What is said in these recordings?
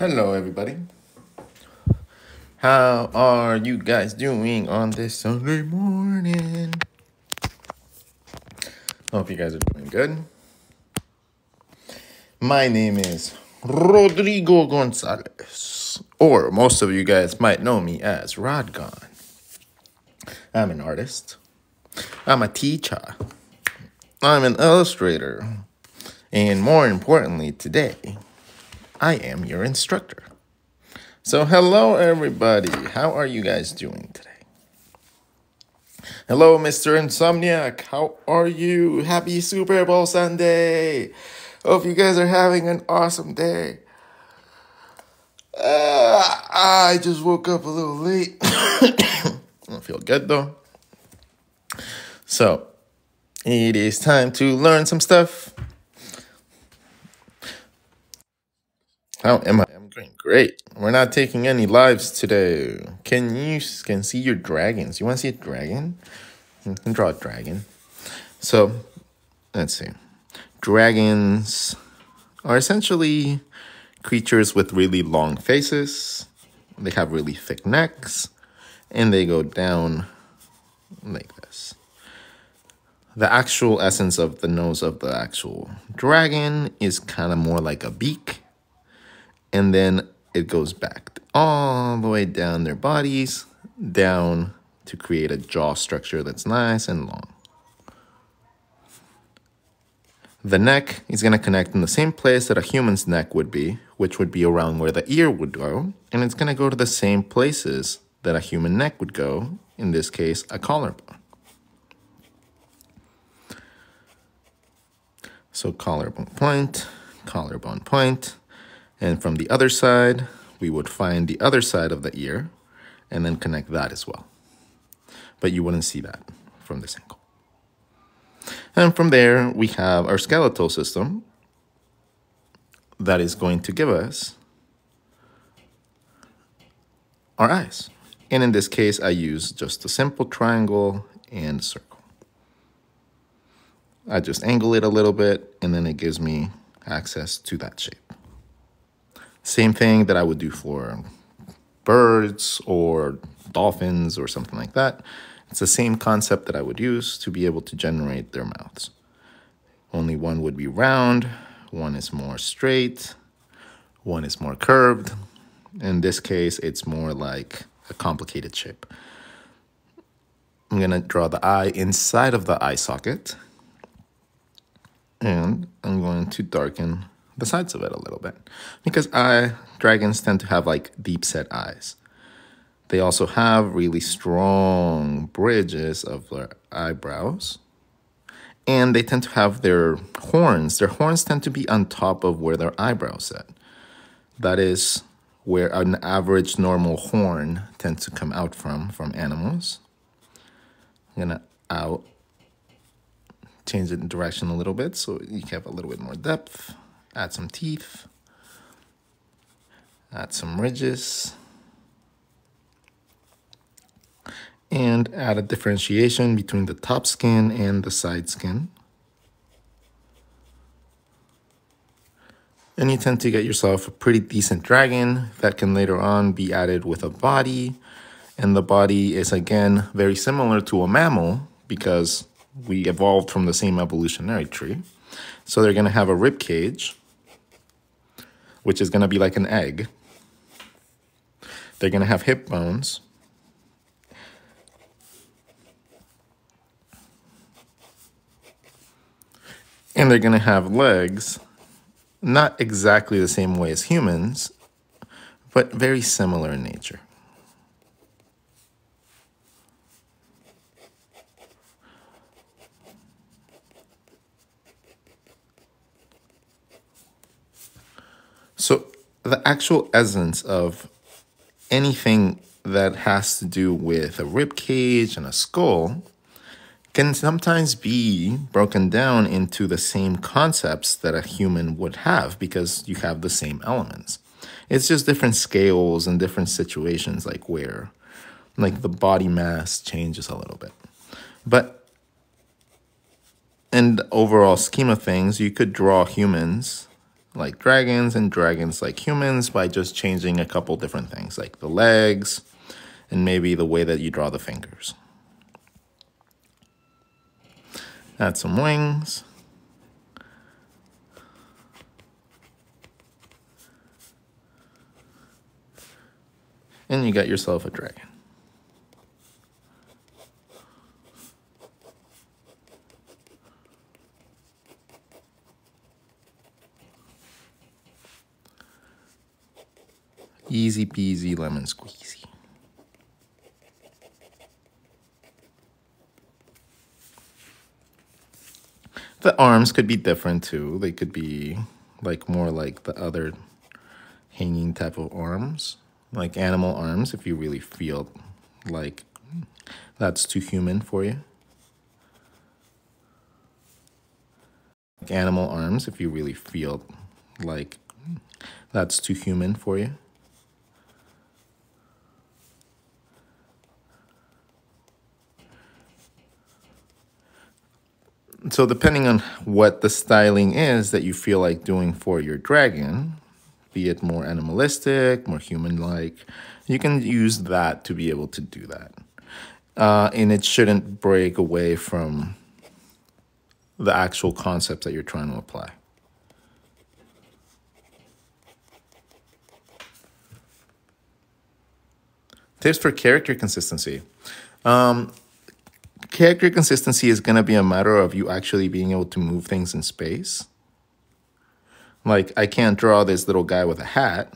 Hello, everybody. How are you guys doing on this Sunday morning? Hope you guys are doing good. My name is Rodrigo Gonzalez, or most of you guys might know me as RODGON. I'm an artist. I'm a teacher. I'm an illustrator. And more importantly, today, I am your instructor. So hello, everybody. How are you guys doing today? Hello, Mr. Insomniac. How are you? Happy Super Bowl Sunday. Hope you guys are having an awesome day. I just woke up a little late. I don't feel good, though. So, it is time to learn some stuff. How am I? I'm doing great. We're not taking any lives today. Can you see your dragons? You want to see a dragon? You can draw a dragon. So, let's see. Dragons are essentially creatures with really long faces. They have really thick necks, and they go down like this. The actual essence of the nose of the actual dragon is kind of more like a beak, and then it goes back all the way down their bodies, down to create a jaw structure that's nice and long. The neck is going to connect in the same place that a human's neck would be, which would be around where the ear would go, and it's going to go to the same places that a human neck would go, in this case, a collarbone. So collarbone point, and from the other side, we would find the other side of the ear and then connect that as well. But you wouldn't see that from this angle. And from there, we have our skeletal system that is going to give us our eyes. And in this case, I use just a simple triangle and a circle. I just angle it a little bit, and then it gives me access to that shape. Same thing that I would do for birds or dolphins or something like that. It's the same concept that I would use to be able to generate their mouths. Only one would be round, one is more straight, one is more curved. In this case, it's more like a complicated shape. I'm going to draw the eye inside of the eye socket, and I'm going to darken the sides of it a little bit, because dragons tend to have like deep set eyes. They also have really strong bridges of their eyebrows, and they tend to have their horns. Their horns tend to be on top of where their eyebrows sit. That is where an average normal horn tends to come out from animals. I'm gonna change the direction a little bit so you have a little bit more depth. Add some teeth. Add some ridges. And add a differentiation between the top skin and the side skin. And you tend to get yourself a pretty decent dragon that can later on be added with a body. And the body is, again, very similar to a mammal because we evolved from the same evolutionary tree. So they're going to have a rib cage, which is going to be like an egg. They're going to have hip bones. And they're going to have legs, not exactly the same way as humans, but very similar in nature. So the actual essence of anything that has to do with a rib cage and a skull can sometimes be broken down into the same concepts that a human would have because you have the same elements. It's just different scales and different situations, like where like the body mass changes a little bit. But in the overall scheme of things, you could draw humans like dragons and dragons like humans by just changing a couple different things, like the legs and maybe the way that you draw the fingers. Add some wings. And you got yourself a dragon. Easy peasy lemon squeezy. The arms could be different too. They could be like more like the other hanging type of arms, like animal arms if you really feel like that's too human for you. Like animal arms if you really feel like that's too human for you. So depending on what the styling is that you feel like doing for your dragon, be it more animalistic, more human-like, you can use that to be able to do that. And it shouldn't break away from the actual concepts that you're trying to apply. Tips for character consistency. Character consistency is going to be a matter of you actually being able to move things in space. Like, I can't draw this little guy with a hat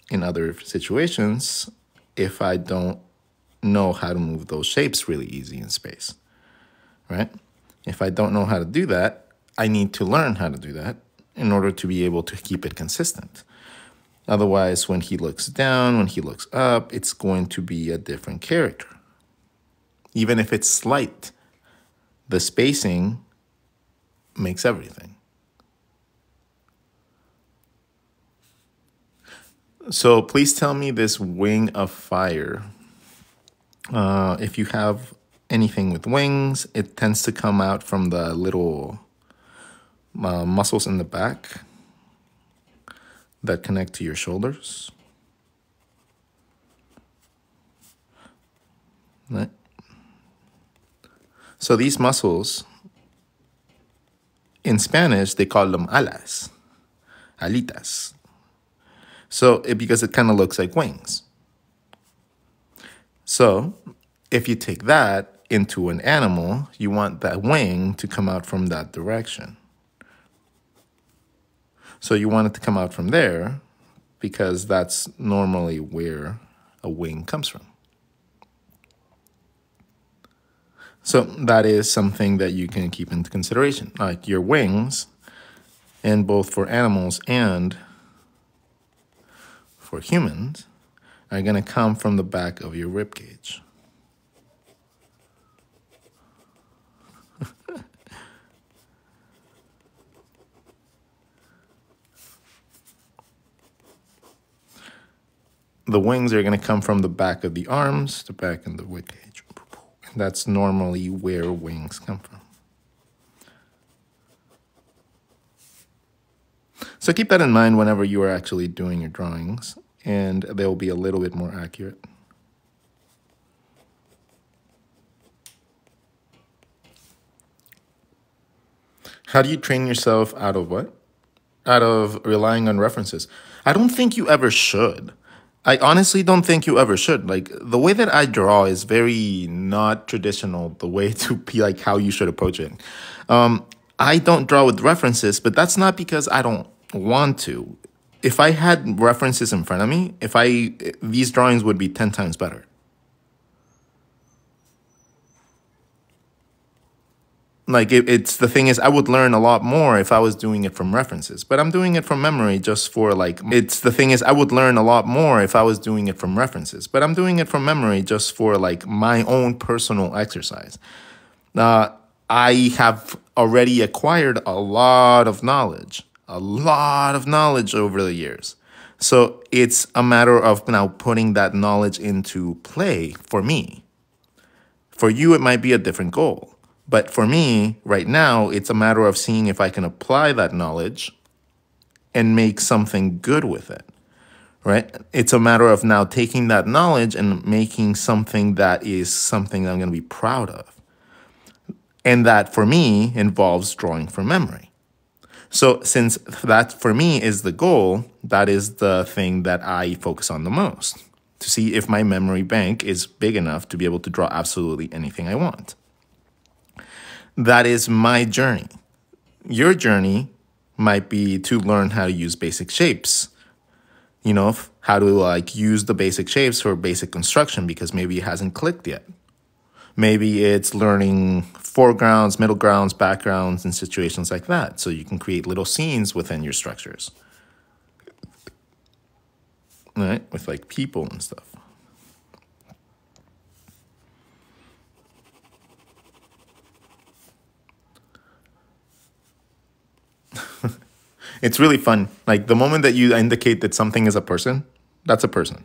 in other situations if I don't know how to move those shapes really easy in space, right? If I don't know how to do that, I need to learn how to do that in order to be able to keep it consistent. Otherwise, when he looks down, when he looks up, it's going to be a different character. Even if it's slight, the spacing makes everything. So please tell me this wing of fire. If you have anything with wings, it tends to come out from the little muscles in the back that connect to your shoulders. Right? So these muscles, in Spanish, they call them alas, alitas. So because it kind of looks like wings. So if you take that into an animal, you want that wing to come out from that direction. So you want it to come out from there because that's normally where a wing comes from. So that is something that you can keep into consideration. Like your wings, and both for animals and for humans, are going to come from the back of your rib cage. The wings are going to come from the back of the arms, the back of the rib cage. That's normally where wings come from. So keep that in mind whenever you are actually doing your drawings, and they will be a little bit more accurate. How do you train yourself out of what? Out of relying on references. I don't think you ever should. I honestly don't think you ever should. Like, the way that I draw is very not traditional, the way to be like how you should approach it. I don't draw with references, but that's not because I don't want to. If I had references in front of me, these drawings would be 10 times better. Like, it's the thing is, I would learn a lot more if I was doing it from references, but I'm doing it from memory just for like, it's the thing is, I would learn a lot more if I was doing it from references, but I'm doing it from memory just for like my own personal exercise. I have already acquired a lot of knowledge over the years. So it's a matter of now putting that knowledge into play for me. For you, it might be a different goal. But for me, right now, it's a matter of seeing if I can apply that knowledge and make something good with it, right? It's a matter of now taking that knowledge and making something that is something that I'm going to be proud of. And that, for me, involves drawing from memory. So since that, for me, is the goal, that is the thing that I focus on the most, to see if my memory bank is big enough to be able to draw absolutely anything I want. That is my journey. Your journey might be to learn how to use basic shapes. You know, how to like use the basic shapes for basic construction because maybe it hasn't clicked yet. Maybe it's learning foregrounds, middle grounds, backgrounds, and situations like that. So you can create little scenes within your structures. Right? With like people and stuff. It's really fun. Like the moment that you indicate that something is a person, that's a person.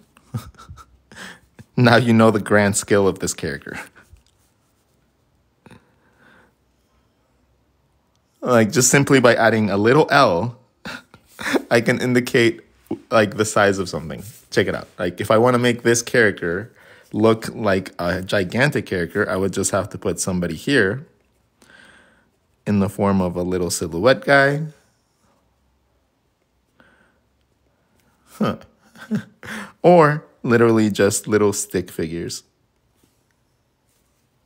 Now you know the grand skill of this character. Like just simply by adding a little L, I can indicate like the size of something. Check it out. Like if I want to make this character look like a gigantic character, I would just have to put somebody here in the form of a little silhouette guy. Huh. Or literally just little stick figures.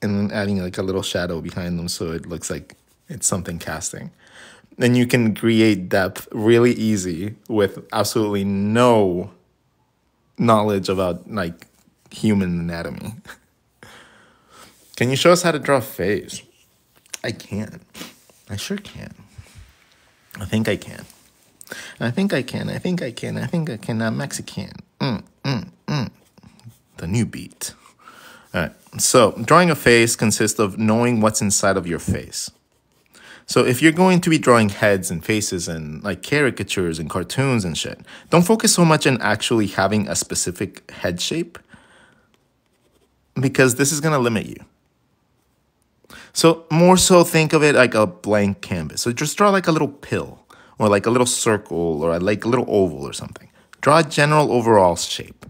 And then adding like a little shadow behind them so it looks like it's something casting. And you can create depth really easy with absolutely no knowledge about like human anatomy. Can you show us how to draw a face? I can. I sure can. I think I can. I think I can. I think I can. I think I can. I'm Mexican. The new beat. All right. So drawing a face consists of knowing what's inside of your face. So if you're going to be drawing heads and faces and like caricatures and cartoons and shit, don't focus so much on actually having a specific head shape because this is going to limit you. So more so think of it like a blank canvas. So just draw like a little pill or like a little circle or like a little oval or something. Draw a general overall shape.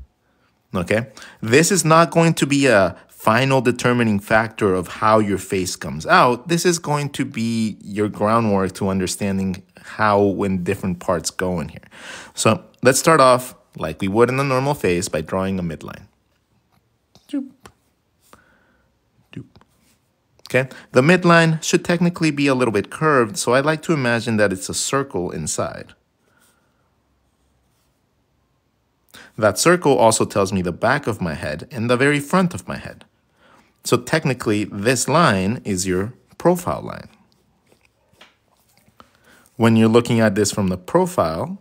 Okay? This is not going to be a final determining factor of how your face comes out. This is going to be your groundwork to understanding how when different parts go in here. So let's start off like we would in a normal face by drawing a midline. Doop. Doop. Okay, the midline should technically be a little bit curved, so I like to imagine that it's a circle inside. That circle also tells me the back of my head and the very front of my head. So technically, this line is your profile line. When you're looking at this from the profile,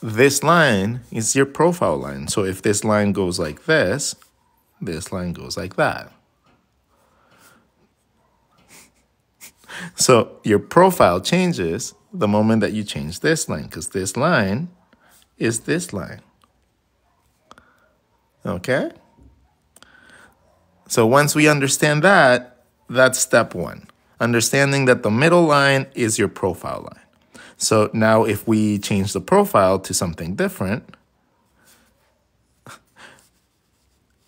this line is your profile line. So if this line goes like this line goes like that. So your profile changes the moment that you change this line, because this line is this line. Okay? So once we understand that, that's step one. Understanding that the middle line is your profile line. So now if we change the profile to something different,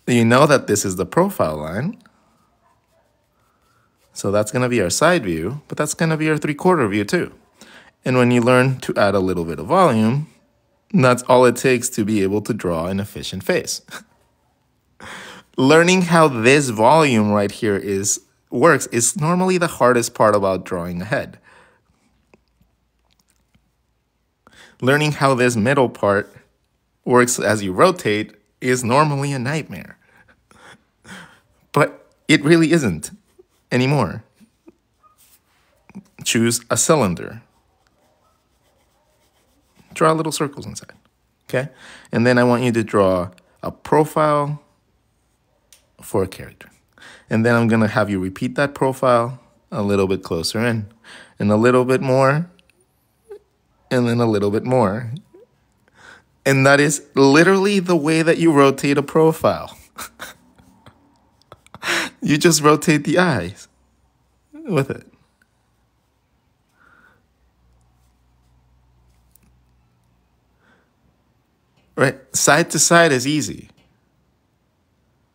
you know that this is the profile line. So that's going to be our side view, but that's going to be our 3/4 view too. And when you learn to add a little bit of volume, that's all it takes to be able to draw an efficient face. Learning how this volume right here works is normally the hardest part about drawing a head. Learning how this middle part works as you rotate is normally a nightmare. But it really isn't anymore. Choose a cylinder. Draw little circles inside, okay? And then I want you to draw a profile for a character. And then I'm gonna have you repeat that profile a little bit closer in, and a little bit more, and then a little bit more. And that is literally the way that you rotate a profile. You just rotate the eyes with it. Side to side is easy.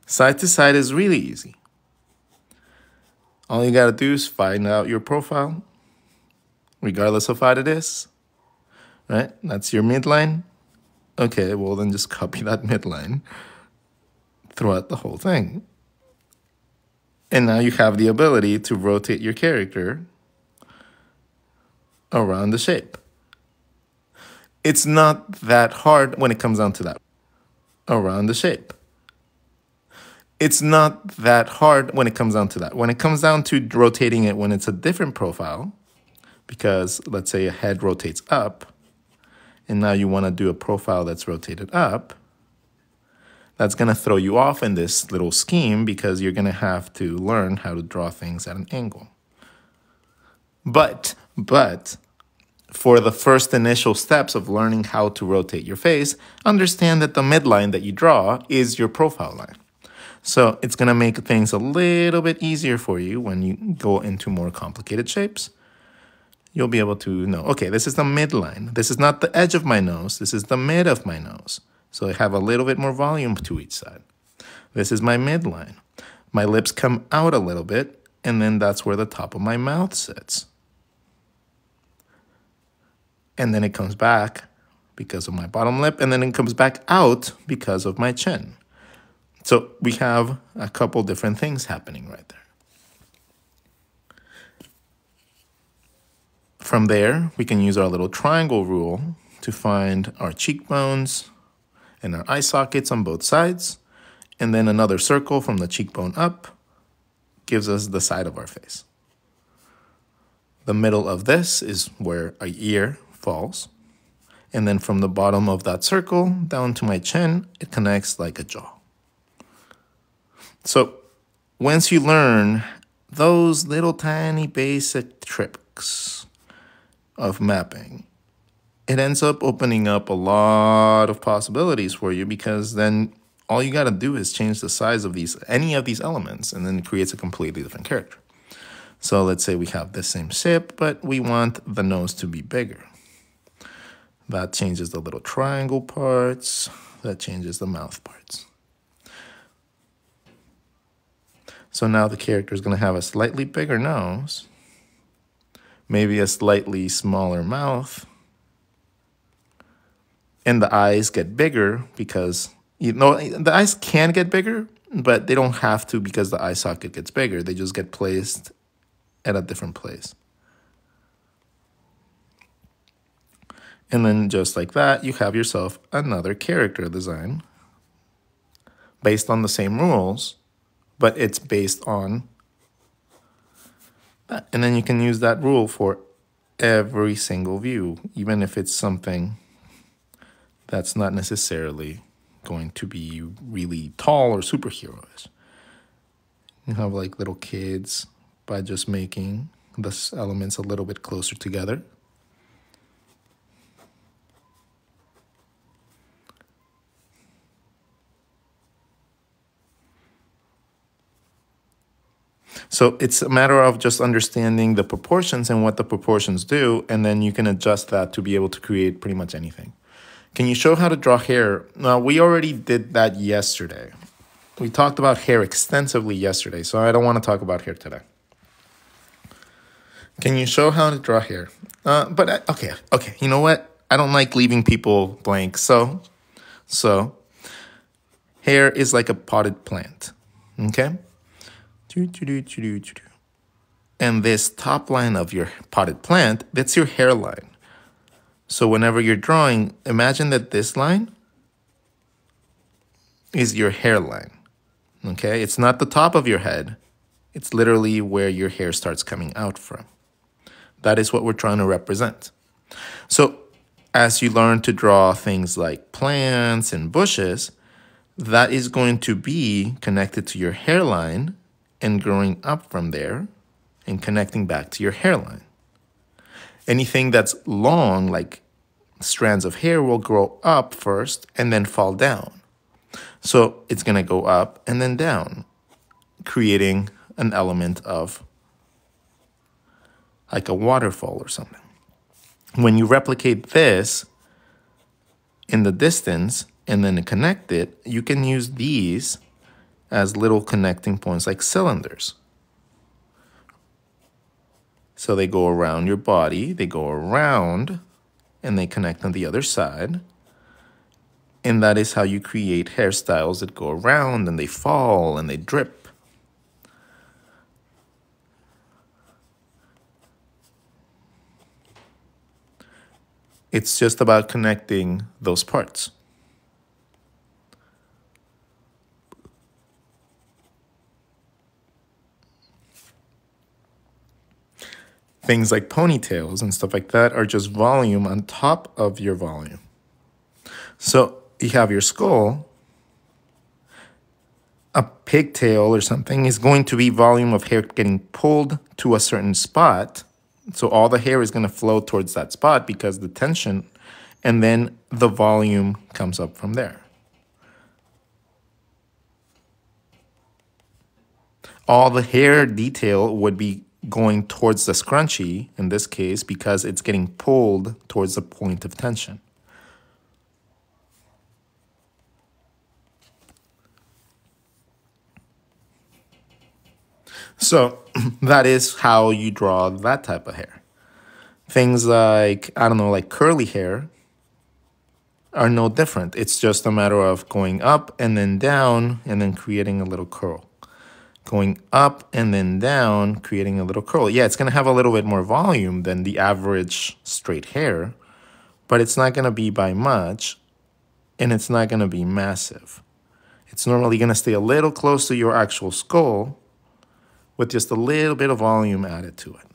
Side to side is really easy. All you gotta do is find out your profile, regardless of what it is, right? That's your midline. Okay, well then just copy that midline throughout the whole thing. And now you have the ability to rotate your character around the shape. It's not that hard when it comes down to that. Around the shape. It's not that hard when it comes down to that. When it comes down to rotating it when it's a different profile, because let's say a head rotates up, and now you want to do a profile that's rotated up, that's going to throw you off in this little scheme because you're going to have to learn how to draw things at an angle. But for the first initial steps of learning how to rotate your face, understand that the midline that you draw is your profile line. So it's going to make things a little bit easier for you when you go into more complicated shapes. You'll be able to know, okay, this is the midline. This is not the edge of my nose. This is the mid of my nose. So I have a little bit more volume to each side. This is my midline. My lips come out a little bit, and then that's where the top of my mouth sits. And then it comes back because of my bottom lip, and then it comes back out because of my chin. So we have a couple different things happening right there. From there, we can use our little triangle rule to find our cheekbones and our eye sockets on both sides. And then another circle from the cheekbone up gives us the side of our face. The middle of this is where our ear falls. And then from the bottom of that circle down to my chin, it connects like a jaw. So once you learn those little tiny basic tricks of mapping, it ends up opening up a lot of possibilities for you, because then all you got to do is change the size of any of these elements, and then it creates a completely different character. So let's say we have the same shape, but we want the nose to be bigger. That changes the little triangle parts. That changes the mouth parts. So now the character is going to have a slightly bigger nose, maybe a slightly smaller mouth, and the eyes get bigger because, the eyes can get bigger, but they don't have to because the eye socket gets bigger. They just get placed at a different place. And then just like that, you have yourself another character design based on the same rules, but it's based on that. And then you can use that rule for every single view, even if it's something that's not necessarily going to be really tall or superhero-ish. You have like little kids by just making the elements a little bit closer together. So it's a matter of just understanding the proportions and what the proportions do, and then you can adjust that to be able to create pretty much anything. Can you show how to draw hair? Now, we already did that yesterday. We talked about hair extensively yesterday, so I don't want to talk about hair today. Can you show how to draw hair? Okay, you know what? I don't like leaving people blank, so hair is like a potted plant, okay? And this top line of your potted plant, that's your hairline. So whenever you're drawing, imagine that this line is your hairline, okay? It's not the top of your head. It's literally where your hair starts coming out from. That is what we're trying to represent. So as you learn to draw things like plants and bushes, that is going to be connected to your hairline and growing up from there and connecting back to your hairline. Anything that's long, like strands of hair, will grow up first and then fall down. So it's going to go up and then down, creating an element of like a waterfall or something. When you replicate this in the distance and then to connect it, you can use these as little connecting points like cylinders. So they go around your body, they go around, and they connect on the other side. And that is how you create hairstyles that go around and they fall and they drip. It's just about connecting those parts. Things like ponytails and stuff like that are just volume on top of your volume. So you have your skull, a pigtail or something is going to be volume of hair getting pulled to a certain spot. So all the hair is going to flow towards that spot because the tension, and then the volume comes up from there. All the hair detail would be going towards the scrunchie in this case because it's getting pulled towards the point of tension. So that is how you draw that type of hair. Things like, I don't know, like curly hair are no different. It's just a matter of going up and then down and then creating a little curl. Going up and then down, creating a little curl. Yeah, it's going to have a little bit more volume than the average straight hair, but it's not going to be by much, and it's not going to be massive. It's normally going to stay a little close to your actual skull with just a little bit of volume added to it.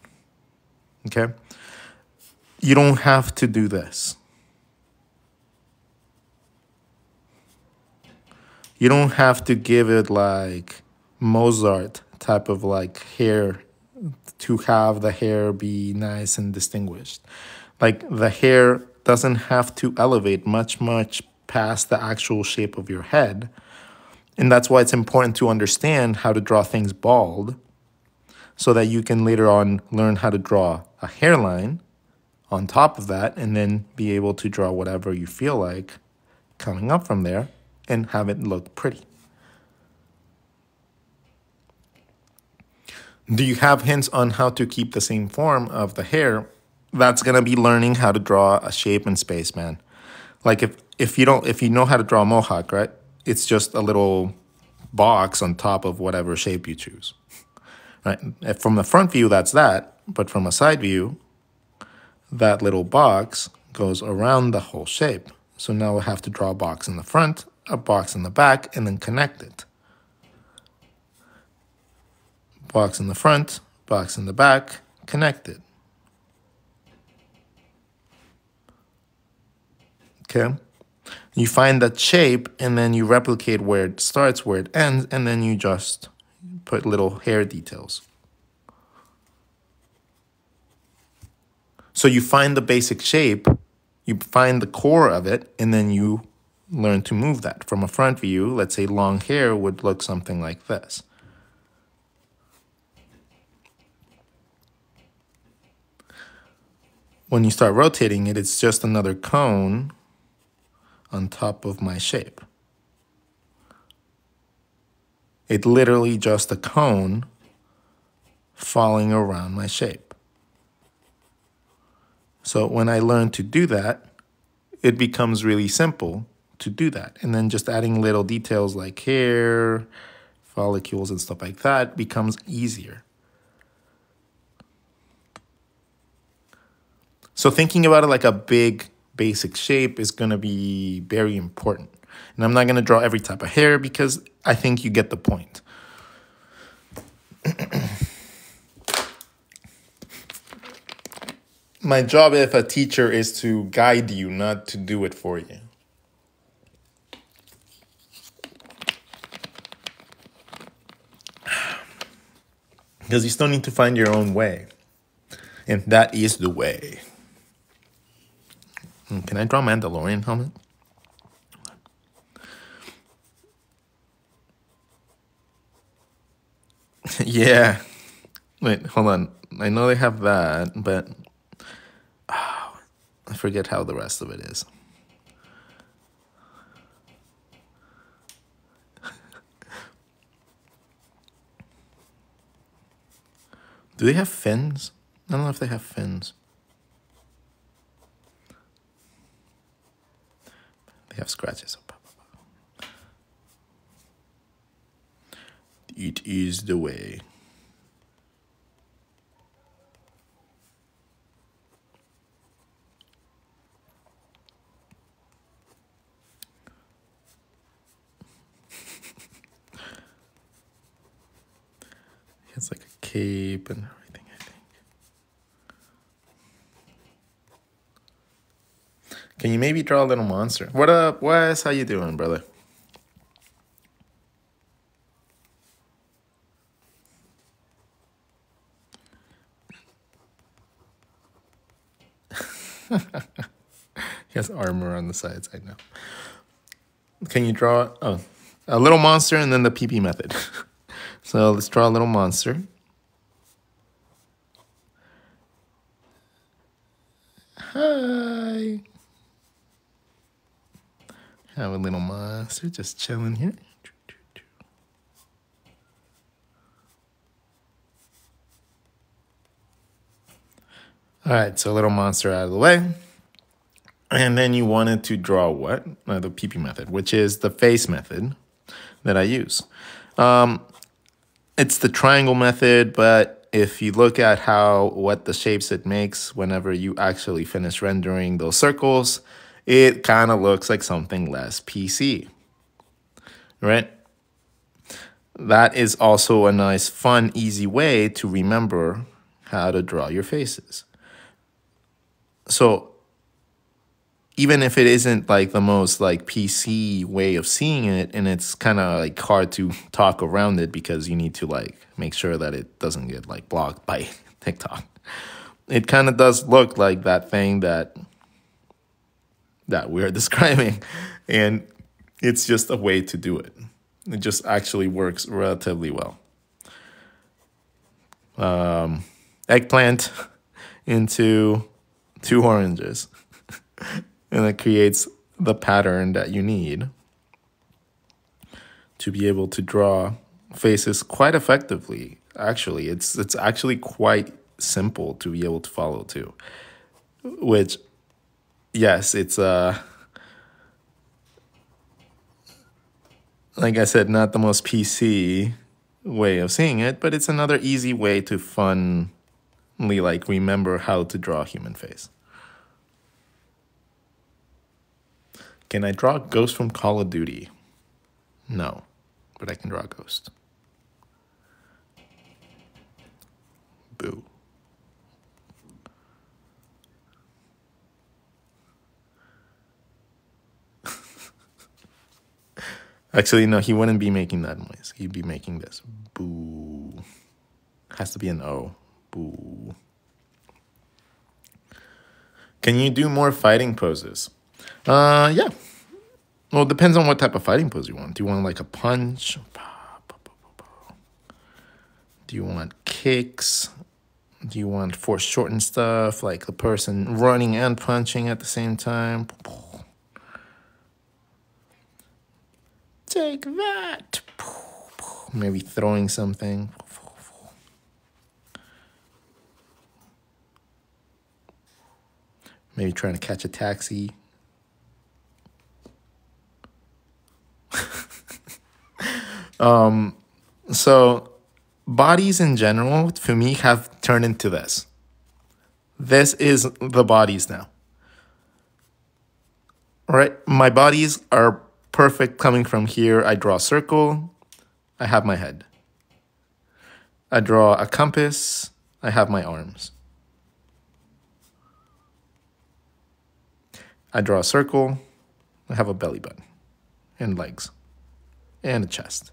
Okay? You don't have to do this. You don't have to give it like Mozart type of like hair to have the hair be nice and distinguished. Like the hair doesn't have to elevate much past the actual shape of your head. And that's why it's important to understand how to draw things bald so that you can later on learn how to draw a hairline on top of that and then be able to draw whatever you feel like coming up from there and have it look pretty. Do you have hints on how to keep the same form of the hair? That's going to be learning how to draw a shape in space, man. Like if you know how to draw a mohawk, right? It's just a little box on top of whatever shape you choose. Right? If from the front view, that's that. But from a side view, that little box goes around the whole shape. So now we have to draw a box in the front, a box in the back, and then connect it. Box in the front, box in the back, connected. Okay? You find that shape, and then you replicate where it starts, where it ends, and then you just put little hair details. So you find the basic shape, you find the core of it, and then you learn to move that. From a front view, let's say long hair would look something like this. When you start rotating it, it's just another cone on top of my shape. It's literally just a cone falling around my shape. So when I learn to do that, it becomes really simple to do that. And then just adding little details like hair, follicles, and stuff like that becomes easier. So thinking about it like a big basic shape is going to be very important. And I'm not going to draw every type of hair because I think you get the point. My job as a teacher is to guide you, not to do it for you. Because you still need to find your own way. And that is the way. Can I draw Mandalorian helmet? Yeah. Wait, hold on. I know they have that, but I forget how the rest of it is. Do they have fins? I don't know if they have fins. They have scratches. It is the way. It's like a cape and everything, I think. Can you maybe draw a little monster? What up, Wes? How you doing, brother? He has armor on the sides, I know. Can you draw a little monster and then the PP method? So let's draw a little monster. Hi. Have a little monster just chilling here. All right, so a little monster out of the way. And then you wanted to draw what? The PP method, which is the face method that I use. It's the triangle method, but if you look at what the shapes it makes whenever you actually finish rendering those circles, it kind of looks like something less PC, right? That is also a nice, fun, easy way to remember how to draw your faces. So even if it isn't like the most like PC way of seeing it, and it's kind of like hard to talk around it because you need to like make sure that it doesn't get like blocked by TikTok. It kind of does look like that thing that we're describing, and it's just a way to do it. It just actually works relatively well. Eggplant into 2 oranges. And it creates the pattern that you need to be able to draw faces quite effectively. Actually, it's actually quite simple to be able to follow too. Which, yes, it's like I said, not the most PC way of seeing it, but it's another easy way to funly like remember how to draw a human face. Can I draw a ghost from Call of Duty? No, but I can draw a ghost. Boo. Actually, no, he wouldn't be making that noise. He'd be making this. Boo. Has to be an O. Boo. Can you do more fighting poses? Yeah. Well, it depends on what type of fighting pose you want. Do you want like a punch? Do you want kicks? Do you want foreshortened stuff, like the person running and punching at the same time? Take that. Maybe throwing something. Maybe trying to catch a taxi. So bodies in general, for me, have turned into this. This is the bodies now. All right, my bodies are perfect coming from here. I draw a circle. I have my head. I draw a compass. I have my arms. I draw a circle. I have a belly button and legs and a chest.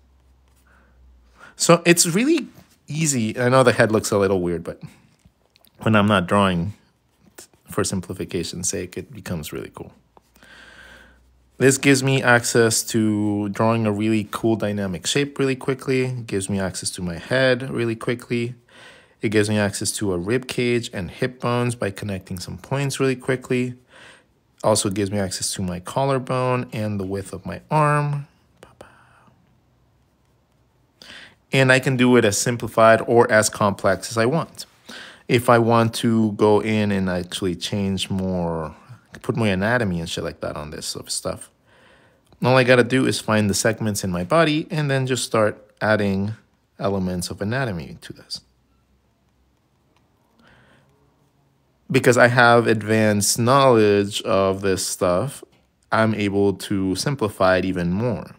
So it's really easy. I know the head looks a little weird, but when I'm not drawing, for simplification's sake, it becomes really cool. This gives me access to drawing a really cool dynamic shape really quickly. It gives me access to my head really quickly. It gives me access to a rib cage and hip bones by connecting some points really quickly. Also gives me access to my collarbone and the width of my arm. And I can do it as simplified or as complex as I want. If I want to go in and actually change more, put more anatomy and shit like that on this sort of stuff, all I gotta do is find the segments in my body and then just start adding elements of anatomy to this. Because I have advanced knowledge of this stuff, I'm able to simplify it even more.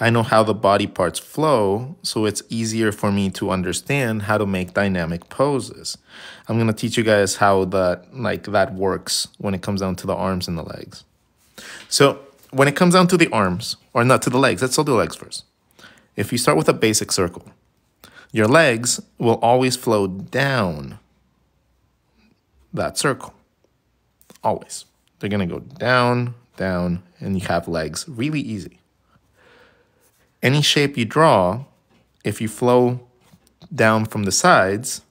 I know how the body parts flow, so it's easier for me to understand how to make dynamic poses. I'm going to teach you guys how that works when it comes down to the arms and the legs. So when it comes down to the arms, or not to the legs, let's still do legs first. If you start with a basic circle, your legs will always flow down that circle. Always. They're going to go down, down, and you have legs. Really easy. Any shape you draw, if you flow down from the sides,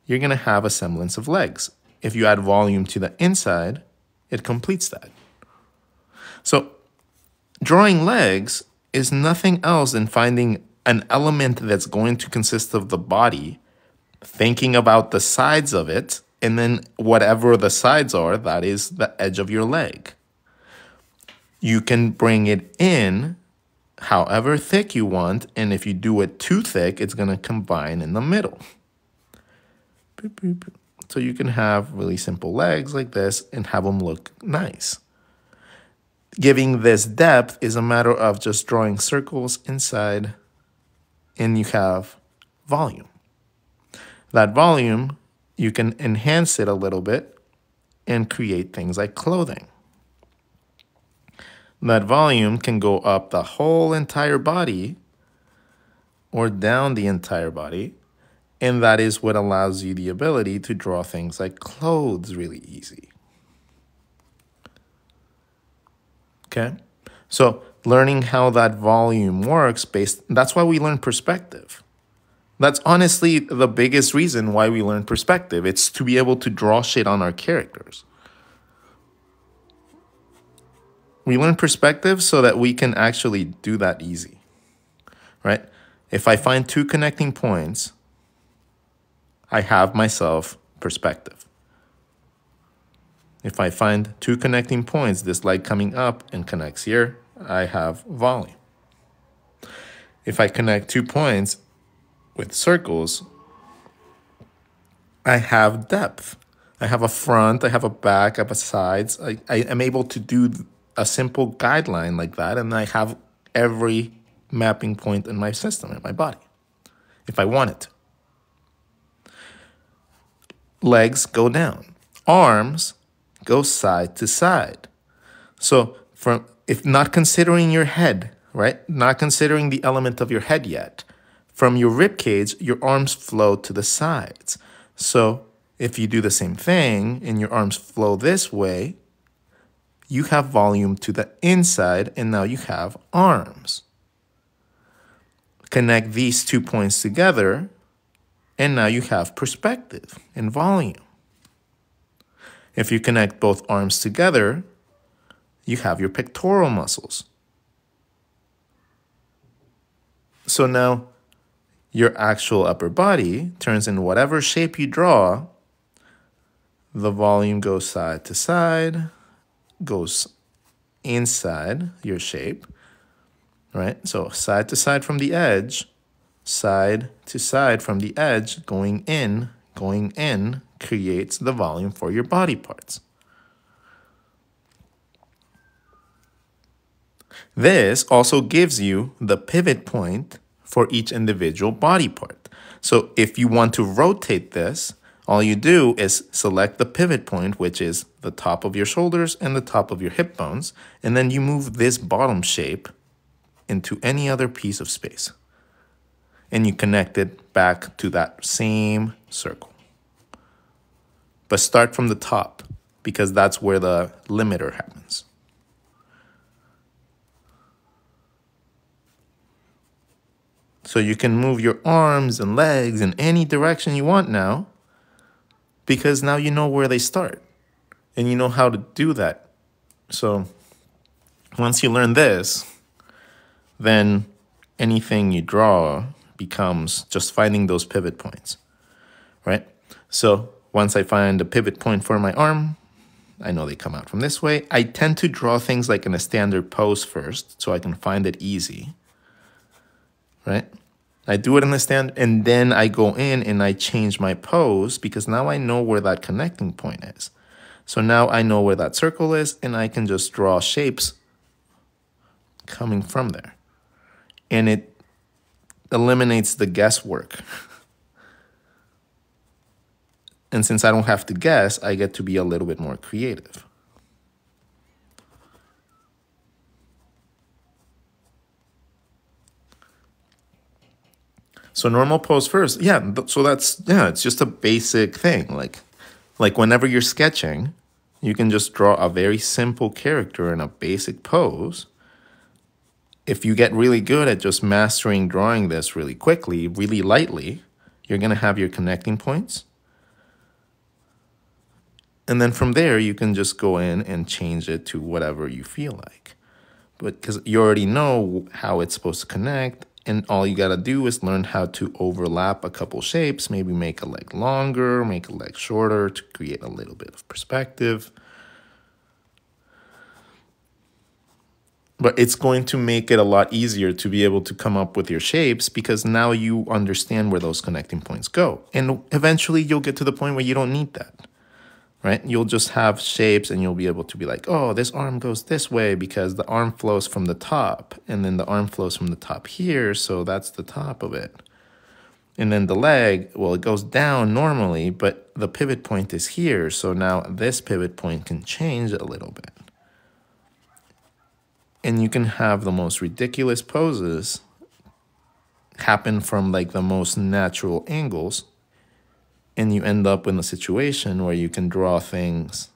you're going to have a semblance of legs. If you add volume to the inside, it completes that. So drawing legs is nothing else than finding an element that's going to consist of the body, thinking about the sides of it, and then whatever the sides are, that is the edge of your leg. You can bring it in however thick you want, and if you do it too thick, it's going to combine in the middle. So you can have really simple legs like this and have them look nice. Giving this depth is a matter of just drawing circles inside, and you have volume. That volume, you can enhance it a little bit and create things like clothing. That volume can go up the whole entire body or down the entire body, and that is what allows you the ability to draw things like clothes really easy. Okay? So learning how that volume works that's why we learn perspective. That's honestly the biggest reason why we learn perspective. It's to be able to draw shit on our characters. We learn perspective so that we can actually do that easy, right? If I find two connecting points, I have myself perspective. If I find two connecting points, this light coming up and connects here, I have volume. If I connect 2 points with circles, I have depth. I have a front, I have a back, I have a sides. I am able to do a simple guideline like that, and I have every mapping point in my system, in my body, if I want it. Legs go down. Arms go side to side. So if not considering your head, right? Not considering the element of your head yet, from your rib cage, your arms flow to the sides. So if you do the same thing and your arms flow this way, you have volume to the inside, and now you have arms. Connect these 2 points together, and now you have perspective and volume. If you connect both arms together, you have your pectoral muscles. So now your actual upper body turns in whatever shape you draw. The volume goes side to side, goes inside your shape, right? So side to side from the edge, side to side from the edge, going in, creates the volume for your body parts. This also gives you the pivot point for each individual body part. So if you want to rotate this, all you do is select the pivot point, which is the top of your shoulders and the top of your hip bones, and then you move this bottom shape into any other piece of space. And you connect it back to that same circle. But start from the top, because that's where the limiter happens. So you can move your arms and legs in any direction you want now, because now you know where they start and you know how to do that. So once you learn this, then anything you draw becomes just finding those pivot points, right? So once I find a pivot point for my arm, I know they come out from this way. I tend to draw things like in a standard pose first so I can find it easy, right? I do it in the stand, and then I go in and I change my pose because now I know where that connecting point is. So now I know where that circle is, and I can just draw shapes coming from there. And it eliminates the guesswork. And since I don't have to guess, I get to be a little bit more creative. So normal pose first. Yeah, so that's, yeah, it's just a basic thing. Like whenever you're sketching, you can just draw a very simple character in a basic pose. If you get really good at just mastering drawing this really quickly, really lightly, you're going to have your connecting points. And then from there, you can just go in and change it to whatever you feel like. But because you already know how it's supposed to connect, and all you got to do is learn how to overlap a couple shapes, maybe make a leg longer, make a leg shorter to create a little bit of perspective. But it's going to make it a lot easier to be able to come up with your shapes because now you understand where those connecting points go. And eventually you'll get to the point where you don't need that, right? You'll just have shapes and you'll be able to be like, oh, this arm goes this way because the arm flows from the top. And then the arm flows from the top here, so that's the top of it. And then the leg, well, it goes down normally, but the pivot point is here. So now this pivot point can change a little bit. And you can have the most ridiculous poses happen from like the most natural angles. And you end up in a situation where you can draw things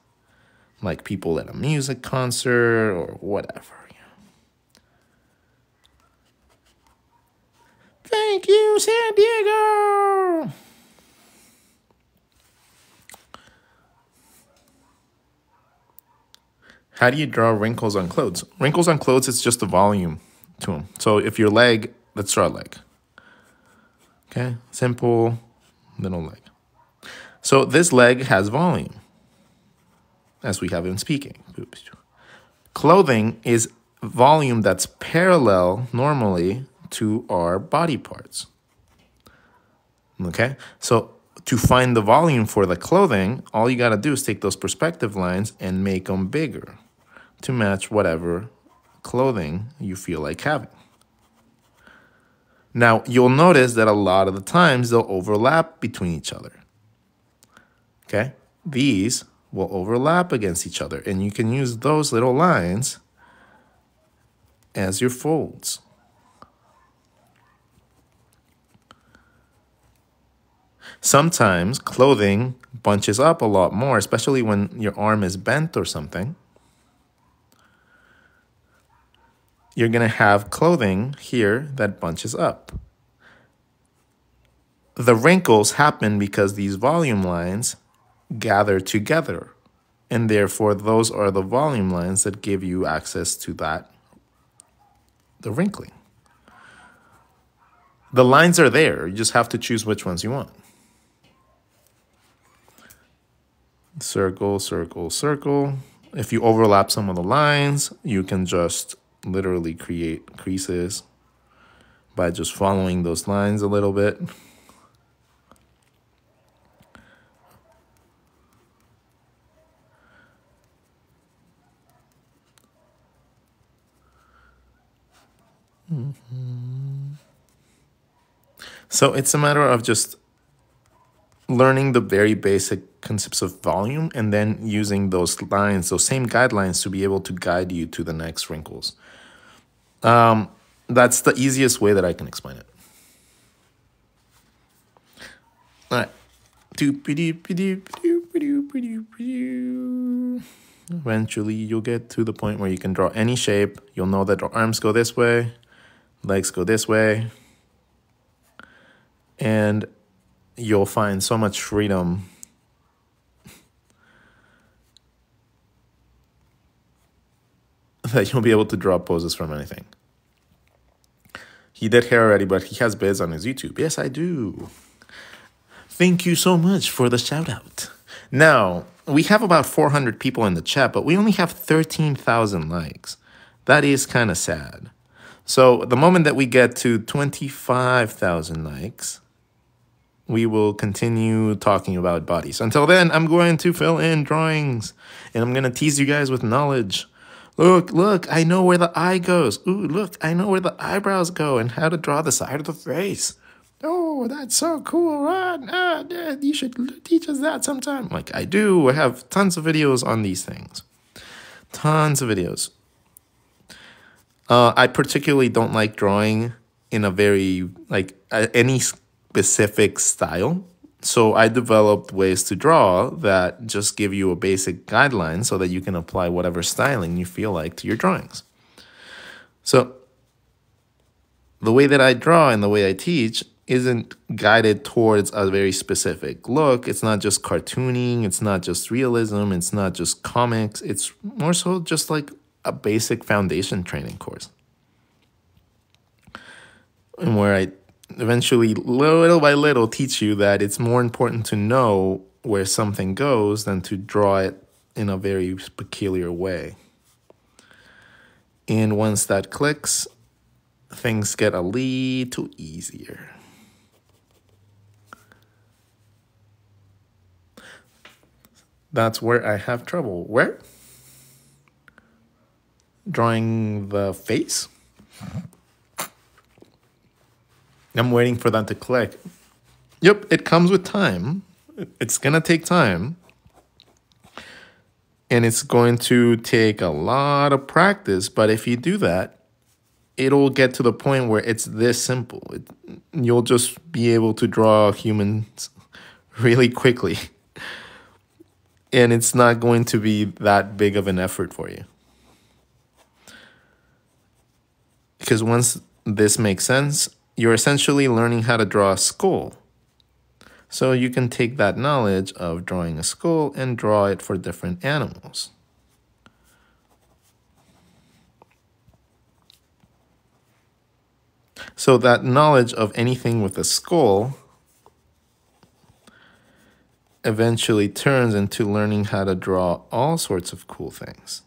like people at a music concert or whatever. Thank you, San Diego. How do you draw wrinkles on clothes? Wrinkles on clothes is just a volume to them. So if your leg, let's draw a leg. Okay, simple little leg. So this leg has volume, as we have been speaking. Clothing is volume that's parallel normally to our body parts. Okay, so to find the volume for the clothing, all you got to do is take those perspective lines and make them bigger to match whatever clothing you feel like having. Now, you'll notice that a lot of the times they'll overlap between each other. Okay, these will overlap against each other, and you can use those little lines as your folds. Sometimes clothing bunches up a lot more, especially when your arm is bent or something. You're going to have clothing here that bunches up. The wrinkles happen because these volume lines gather together, and therefore those are the volume lines that give you access to the wrinkling. The lines are there, you just have to choose which ones you want. Circle, circle, circle. If you overlap some of the lines, you can just literally create creases by just following those lines a little bit. So it's a matter of just learning the very basic concepts of volume and then using those lines, those same guidelines to be able to guide you to the next wrinkles. That's the easiest way that I can explain it. All right. Eventually, you'll get to the point where you can draw any shape. You'll know that our arms go this way, legs go this way, and you'll find so much freedom that you'll be able to draw poses from anything. He did hair already, but he has bids on his YouTube. Yes, I do. Thank you so much for the shout out. Now, we have about 400 people in the chat, but we only have 13,000 likes. That is kind of sad. So the moment that we get to 25,000 likes, we will continue talking about bodies. Until then, I'm going to fill in drawings, and I'm going to tease you guys with knowledge. Look, I know where the eye goes. Ooh, look, I know where the eyebrows go and how to draw the side of the face. Oh, that's so cool, Ron. You should teach us that sometime. Like, I do. I have tons of videos on these things. Tons of videos. I particularly don't like drawing in a very, any specific style. So I developed ways to draw that just give you a basic guideline so that you can apply whatever styling you feel like to your drawings. So the way that I draw and the way I teach isn't guided towards a very specific look. It's not just cartooning. It's not just realism. It's not just comics. It's more so just like a basic foundation training course. And where I eventually, little by little, teach you that it's more important to know where something goes than to draw it in a very peculiar way. And once that clicks, things get a little easier. That's where I have trouble. Where? Drawing the face? I'm waiting for that to click. Yep, it comes with time. It's going to take time. And it's going to take a lot of practice. But if you do that, it'll get to the point where it's this simple. You'll just be able to draw humans really quickly. And it's not going to be that big of an effort for you. Because once this makes sense, you're essentially learning how to draw a skull. So you can take that knowledge of drawing a skull and draw it for different animals. So that knowledge of anything with a skull eventually turns into learning how to draw all sorts of cool things.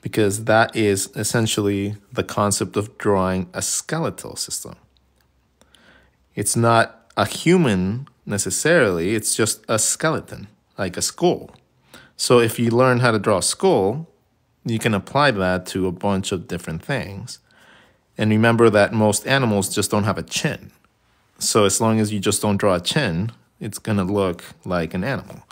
Because that is essentially the concept of drawing a skeletal system. It's not a human necessarily, it's just a skeleton, like a skull. So if you learn how to draw a skull, you can apply that to a bunch of different things. And remember that most animals just don't have a chin. So as long as you just don't draw a chin, it's going to look like an animal.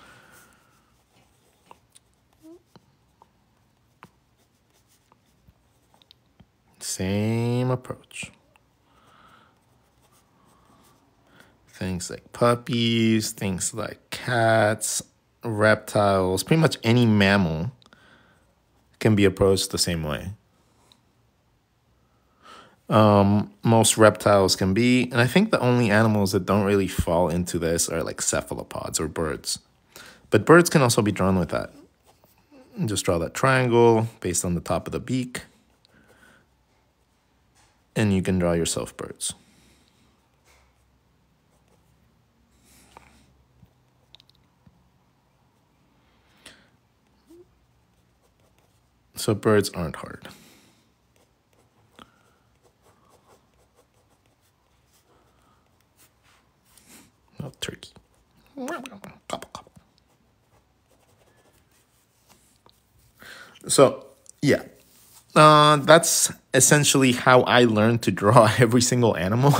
Same approach. Things like puppies, things like cats, reptiles, pretty much any mammal can be approached the same way. Most reptiles can be, and I think the only animals that don't really fall into this are like cephalopods or birds. But birds can also be drawn with that. And just draw that triangle based on the top of the beak. And you can draw yourself birds. So birds aren't hard. No, turkey. So, yeah. That's essentially how I learned to draw every single animal.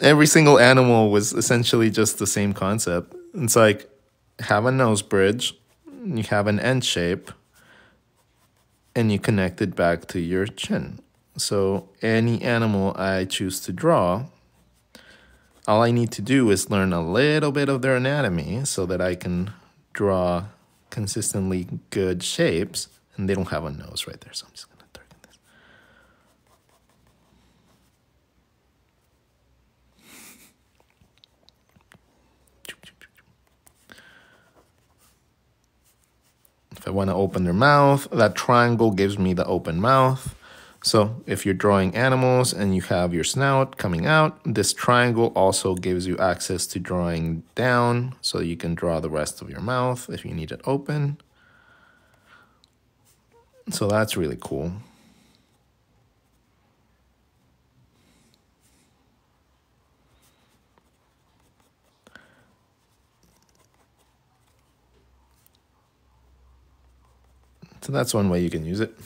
Every single animal was essentially just the same concept. It's like, have a nose bridge, you have an end shape, and you connect it back to your chin. So any animal I choose to draw, all I need to do is learn a little bit of their anatomy so that I can draw consistently good shapes. And they don't have a nose right there, so I'm just going to darken this. If I want to open their mouth, that triangle gives me the open mouth. So if you're drawing animals and you have your snout coming out, this triangle also gives you access to drawing down, so you can draw the rest of your mouth if you need it open. So that's really cool. So that's one way you can use it.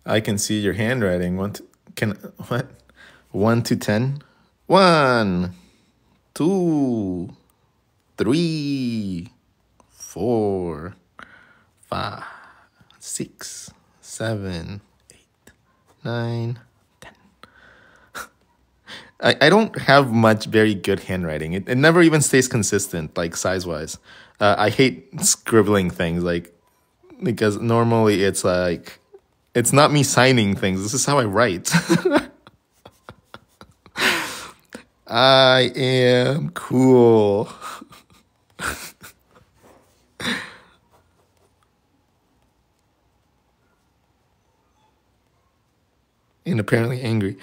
I can see your handwriting. What? 1 to 10? 1, 2, 3, 4, 5, 6, 7, 8, 9, 10. I don't have much very good handwriting. It never even stays consistent, like size-wise. I hate scribbling things, like, because normally it's like, it's not me signing things. This is how I write. I am cool. And apparently angry.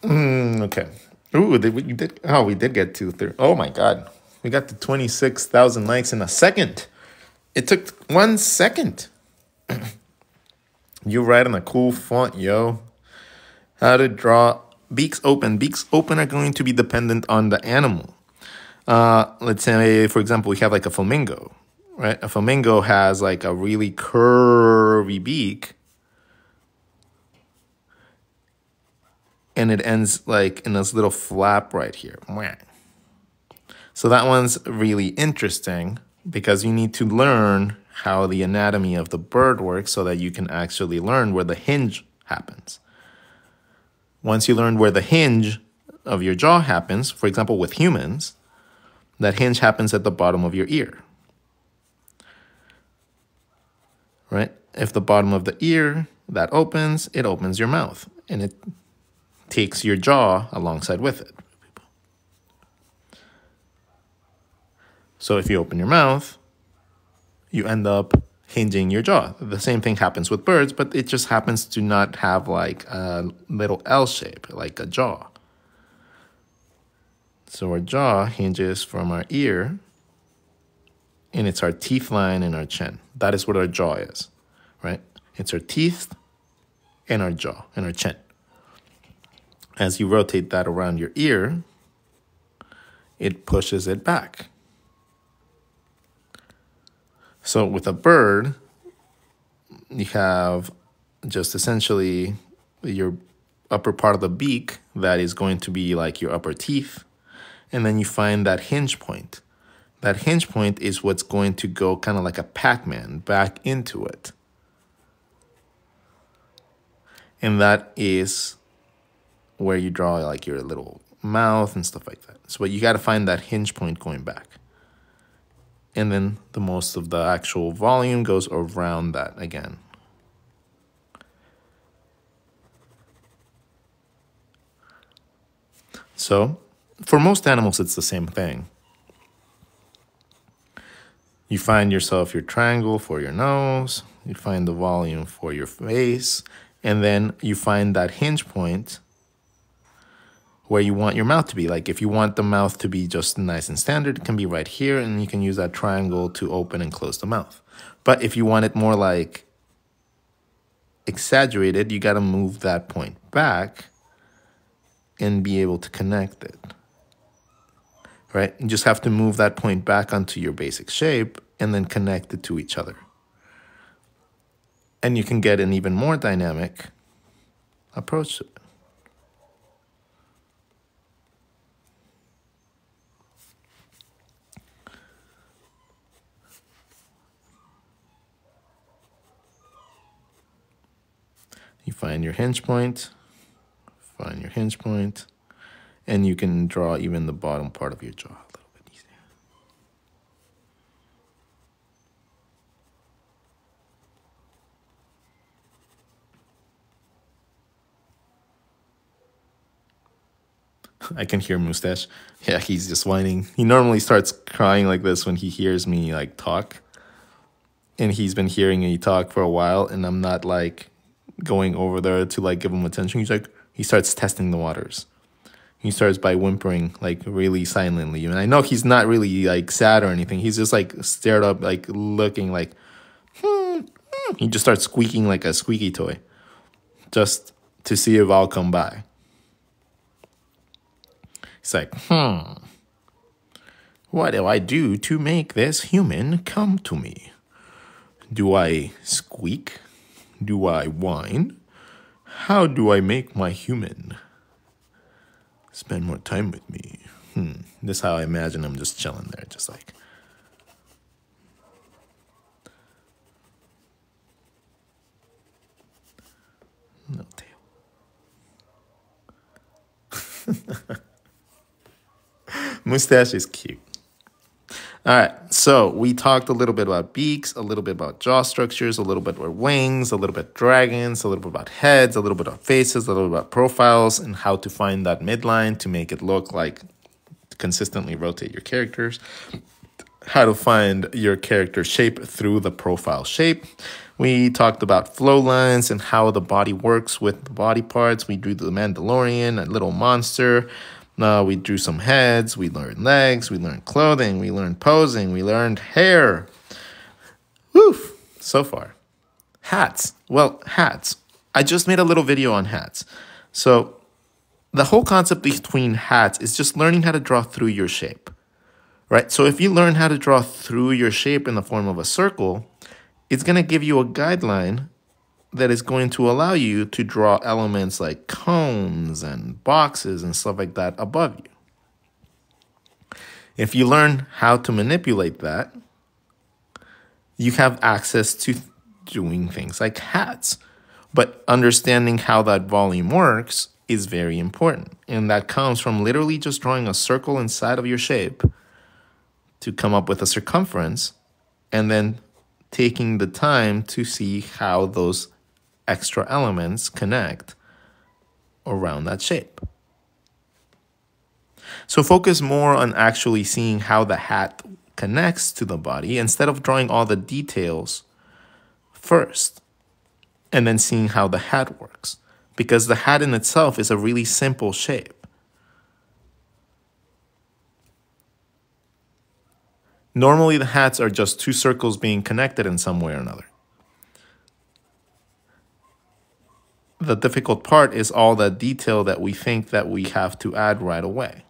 Okay. Ooh, we did. Oh, we did get to 30. Oh my God. We got to 26,000 likes in a second. It took 1 second. You write in a cool font, yo. How to draw beaks open. Beaks open are going to be dependent on the animal. Let's say, for example, we have like a flamingo, right? A flamingo has like a really curvy beak. And it ends like in this little flap right here. So that one's really interesting because you need to learn how the anatomy of the bird works so that you can actually learn where the hinge happens. Once you learn where the hinge of your jaw happens, for example, with humans, that hinge happens at the bottom of your ear, right? If the bottom of the ear, that opens, it opens your mouth, and it takes your jaw alongside with it. So if you open your mouth, you end up hinging your jaw. The same thing happens with birds, but it just happens to not have like a little L shape, like a jaw. So our jaw hinges from our ear, and it's our teeth line and our chin. That is what our jaw is, right? It's our teeth and our jaw and our chin. As you rotate that around your ear, it pushes it back. So with a bird, you have just essentially your upper part of the beak that is going to be like your upper teeth. And then you find that hinge point. That hinge point is what's going to go kind of like a Pac-Man back into it. And that is where you draw like your little mouth and stuff like that. So you got to find that hinge point going back. And then the most of the actual volume goes around that again. So for most animals, it's the same thing. You find yourself your triangle for your nose, you find the volume for your face, and then you find that hinge point where you want your mouth to be. Like if you want the mouth to be just nice and standard, it can be right here, and you can use that triangle to open and close the mouth. But if you want it more like exaggerated, you got to move that point back and be able to connect it, right? You just have to move that point back onto your basic shape and then connect it to each other. And you can get an even more dynamic approach to it. You find your hinge point, and you can draw even the bottom part of your jaw a little bit easier. I can hear Mustache. Yeah, he's just whining. He normally starts crying like this when he hears me like talk. And he's been hearing me talk for a while, and I'm not like going over there to like give him attention. He's like, he starts testing the waters. He starts by whimpering like really silently. And I know he's not really like sad or anything. He's just like stared up, like looking like, He just starts squeaking like a squeaky toy just to see if I'll come by. He's like, what do I do to make this human come to me? Do I squeak? Do I whine? How do I make my human spend more time with me? This is how I imagine him just chilling there, just like. No tail. Mustache is cute. All right, so we talked a little bit about beaks, a little bit about jaw structures, a little bit about wings, a little bit dragons, a little bit about heads, a little bit about faces, a little bit about profiles, and how to find that midline to make it look like consistently rotate your characters, how to find your character shape through the profile shape. We talked about flow lines and how the body works with the body parts. We drew the Mandalorian, a little monster. We drew some heads, we learned legs, we learned clothing, we learned posing, we learned hair. Woof, so far. Hats. Well, hats. I just made a little video on hats. So the whole concept between hats is just learning how to draw through your shape, right? So if you learn how to draw through your shape in the form of a circle, it's going to give you a guideline that is going to allow you to draw elements like cones and boxes and stuff like that above you. If you learn how to manipulate that, you have access to doing things like hats. But understanding how that volume works is very important. And that comes from literally just drawing a circle inside of your shape to come up with a circumference, and then taking the time to see how those extra elements connect around that shape. So focus more on actually seeing how the hat connects to the body instead of drawing all the details first and then seeing how the hat works, because the hat in itself is a really simple shape. Normally the hats are just two circles being connected in some way or another. The difficult part is all that detail that we think that we have to add right away.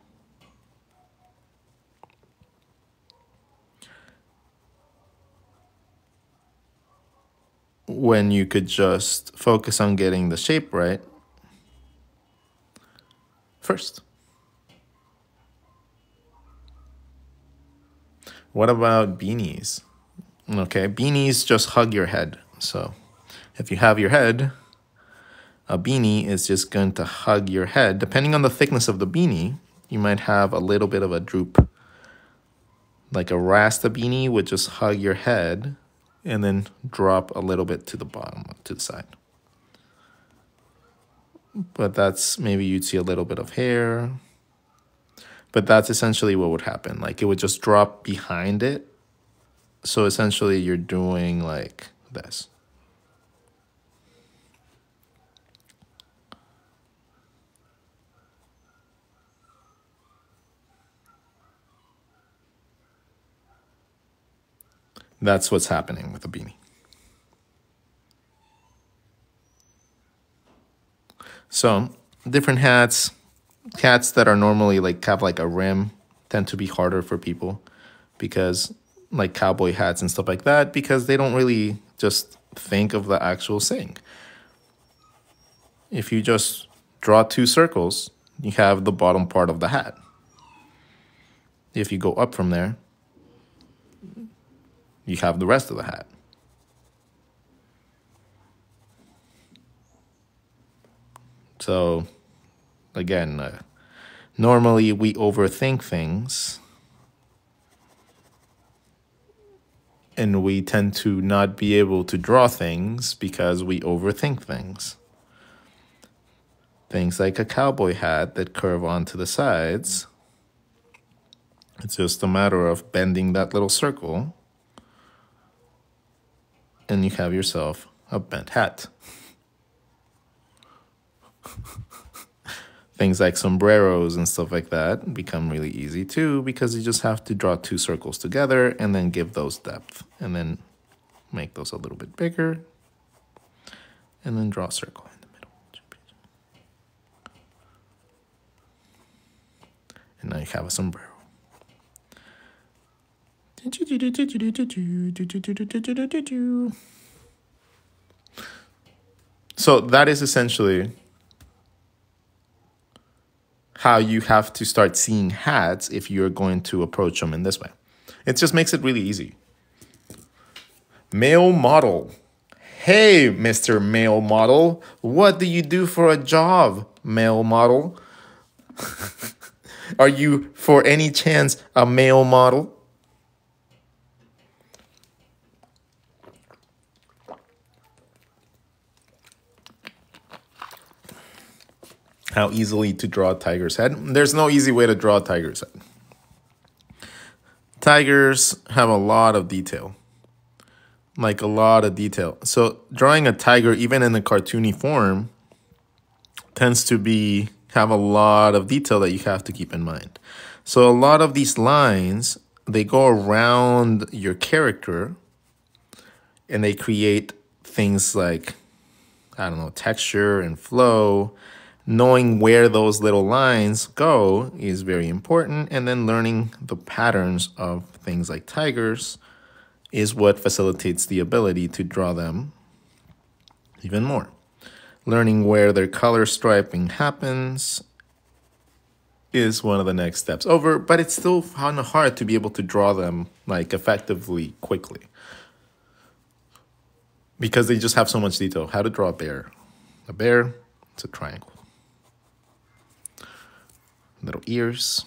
When you could just focus on getting the shape right first. What about beanies? Okay, beanies just hug your head. So if you have your head, a beanie is just going to hug your head. Depending on the thickness of the beanie, you might have a little bit of a droop. Like a Rasta beanie would just hug your head and then drop a little bit to the bottom, to the side. But that's, maybe you'd see a little bit of hair. But that's essentially what would happen. Like it would just drop behind it. So essentially you're doing like this. That's what's happening with a beanie. So different hats that are normally like have like a rim tend to be harder for people, because like cowboy hats and stuff like that, because they don't really just think of the actual thing. If you just draw two circles, you have the bottom part of the hat. If you go up from there, you have the rest of the hat. So, again, normally we overthink things, and we tend to not be able to draw things because we overthink things. Things like a cowboy hat that curve onto the sides. It's just a matter of bending that little circle, and you have yourself a bent hat. Things like sombreros and stuff like that become really easy too, because you just have to draw 2 circles together and then give those depth, and then make those a little bit bigger, and then draw a circle in the middle. And now you have a sombrero. So that is essentially how you have to start seeing hats if you're going to approach them in this way. It just makes it really easy. Male model. Hey, Mr. Male Model, what do you do for a job, male model? Are you, for any chance, a male model? How easily to draw a tiger's head? There's no easy way to draw a tiger's head. Tigers have a lot of detail. Like a lot of detail. So drawing a tiger, even in a cartoony form, tends to have a lot of detail that you have to keep in mind. So a lot of these lines, they go around your character and they create things like, I don't know, texture and flow. Knowing where those little lines go is very important, and then learning the patterns of things like tigers is what facilitates the ability to draw them even more. Learning where their color striping happens is one of the next steps over, but it's still kind of hard to be able to draw them like effectively quickly, because they just have so much detail. How to draw a bear. A bear, it's a triangle. Little ears.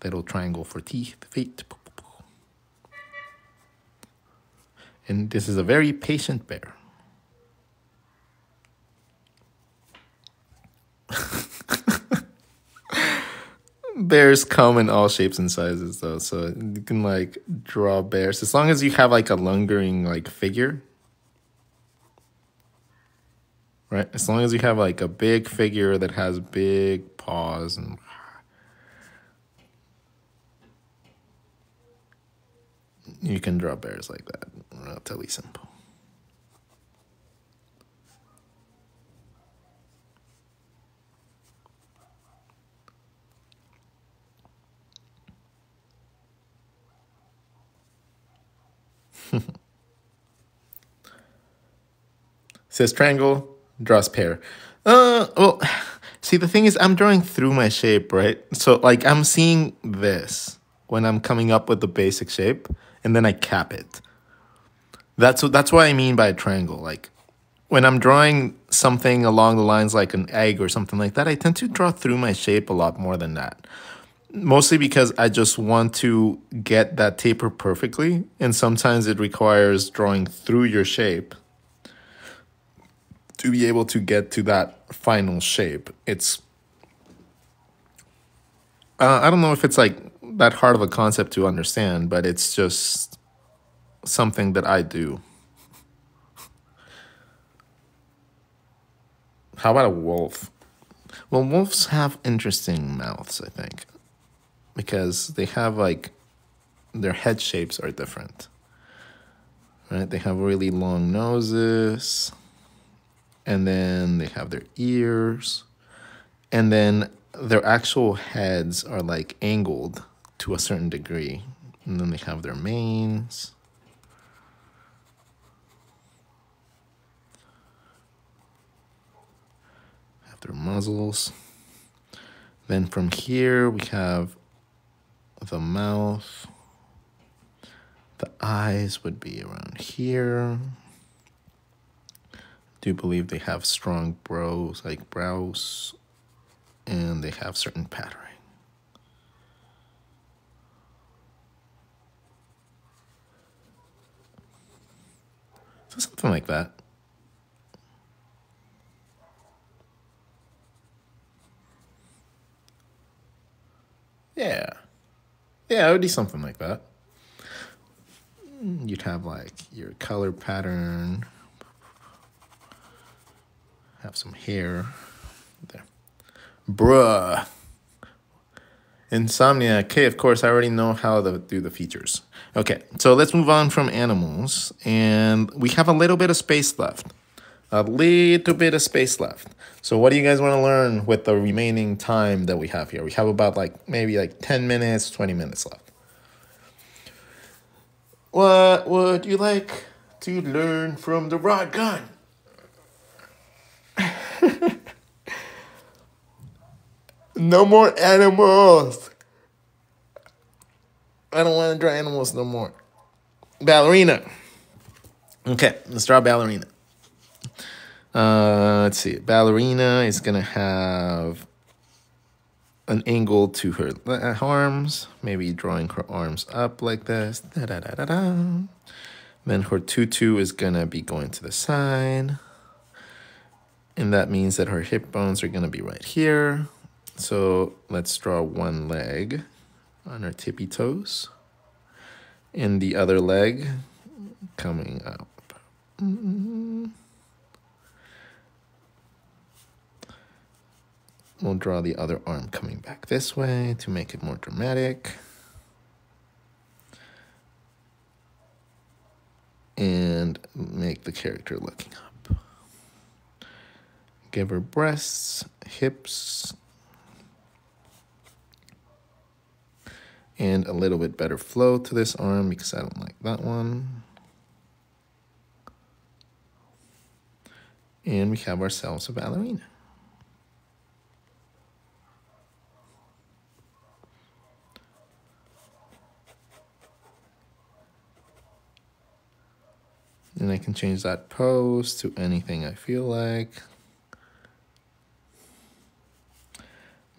Little triangle for teeth, feet. And this is a very patient bear. Bears come in all shapes and sizes though, so you can like draw bears as long as you have like a lingering like figure. Right? As long as you have like a big figure that has big paws and you can draw bears like that. Relatively simple. Says triangle, draws pair. Well, see, the thing is, I'm drawing through my shape, right? So, like, I'm seeing this when I'm coming up with the basic shape, and then I cap it. That's what I mean by a triangle. Like, when I'm drawing something along the lines like an egg or something like that, I tend to draw through my shape a lot more than that. Mostly because I just want to get that taper perfectly, and sometimes it requires drawing through your shape to be able to get to that final shape. It's I don't know if it's like that hard of a concept to understand, but it's just something that I do. How about a wolf? Well, wolves have interesting mouths, I think, because they have like their head shapes are different, right? They have really long noses, and then they have their ears, and then their actual heads are like angled to a certain degree, and then they have their manes. Have their muzzles. Then from here we have the mouth. The eyes would be around here. Do believe they have strong brows, and they have certain patterning. So something like that. Yeah. Yeah, it would be something like that. You'd have like your color pattern, have some hair there. Bruh. Insomnia. Okay, of course, I already know how to do the features. Okay, so let's move on from animals. And we have a little bit of space left. A little bit of space left. So what do you guys want to learn with the remaining time that we have here? We have about like maybe like 10 minutes, 20 minutes left. What would you like to learn from the rod gun? No more animals. I don't want to draw animals no more. Ballerina. Okay, let's draw ballerina. Let's see. Ballerina is going to have an angle to her arms. Maybe drawing her arms up like this. Da, da, da, da, da. Then her tutu is going to be going to the side. And that means that her hip bones are going to be right here. So let's draw one leg on her tippy toes. And the other leg coming up. We'll draw the other arm coming back this way to make it more dramatic. And make the character looking up. Give her breasts, hips, and a little bit better flow to this arm because I don't like that one. And we have ourselves a ballerina. And I can change that pose to anything I feel like.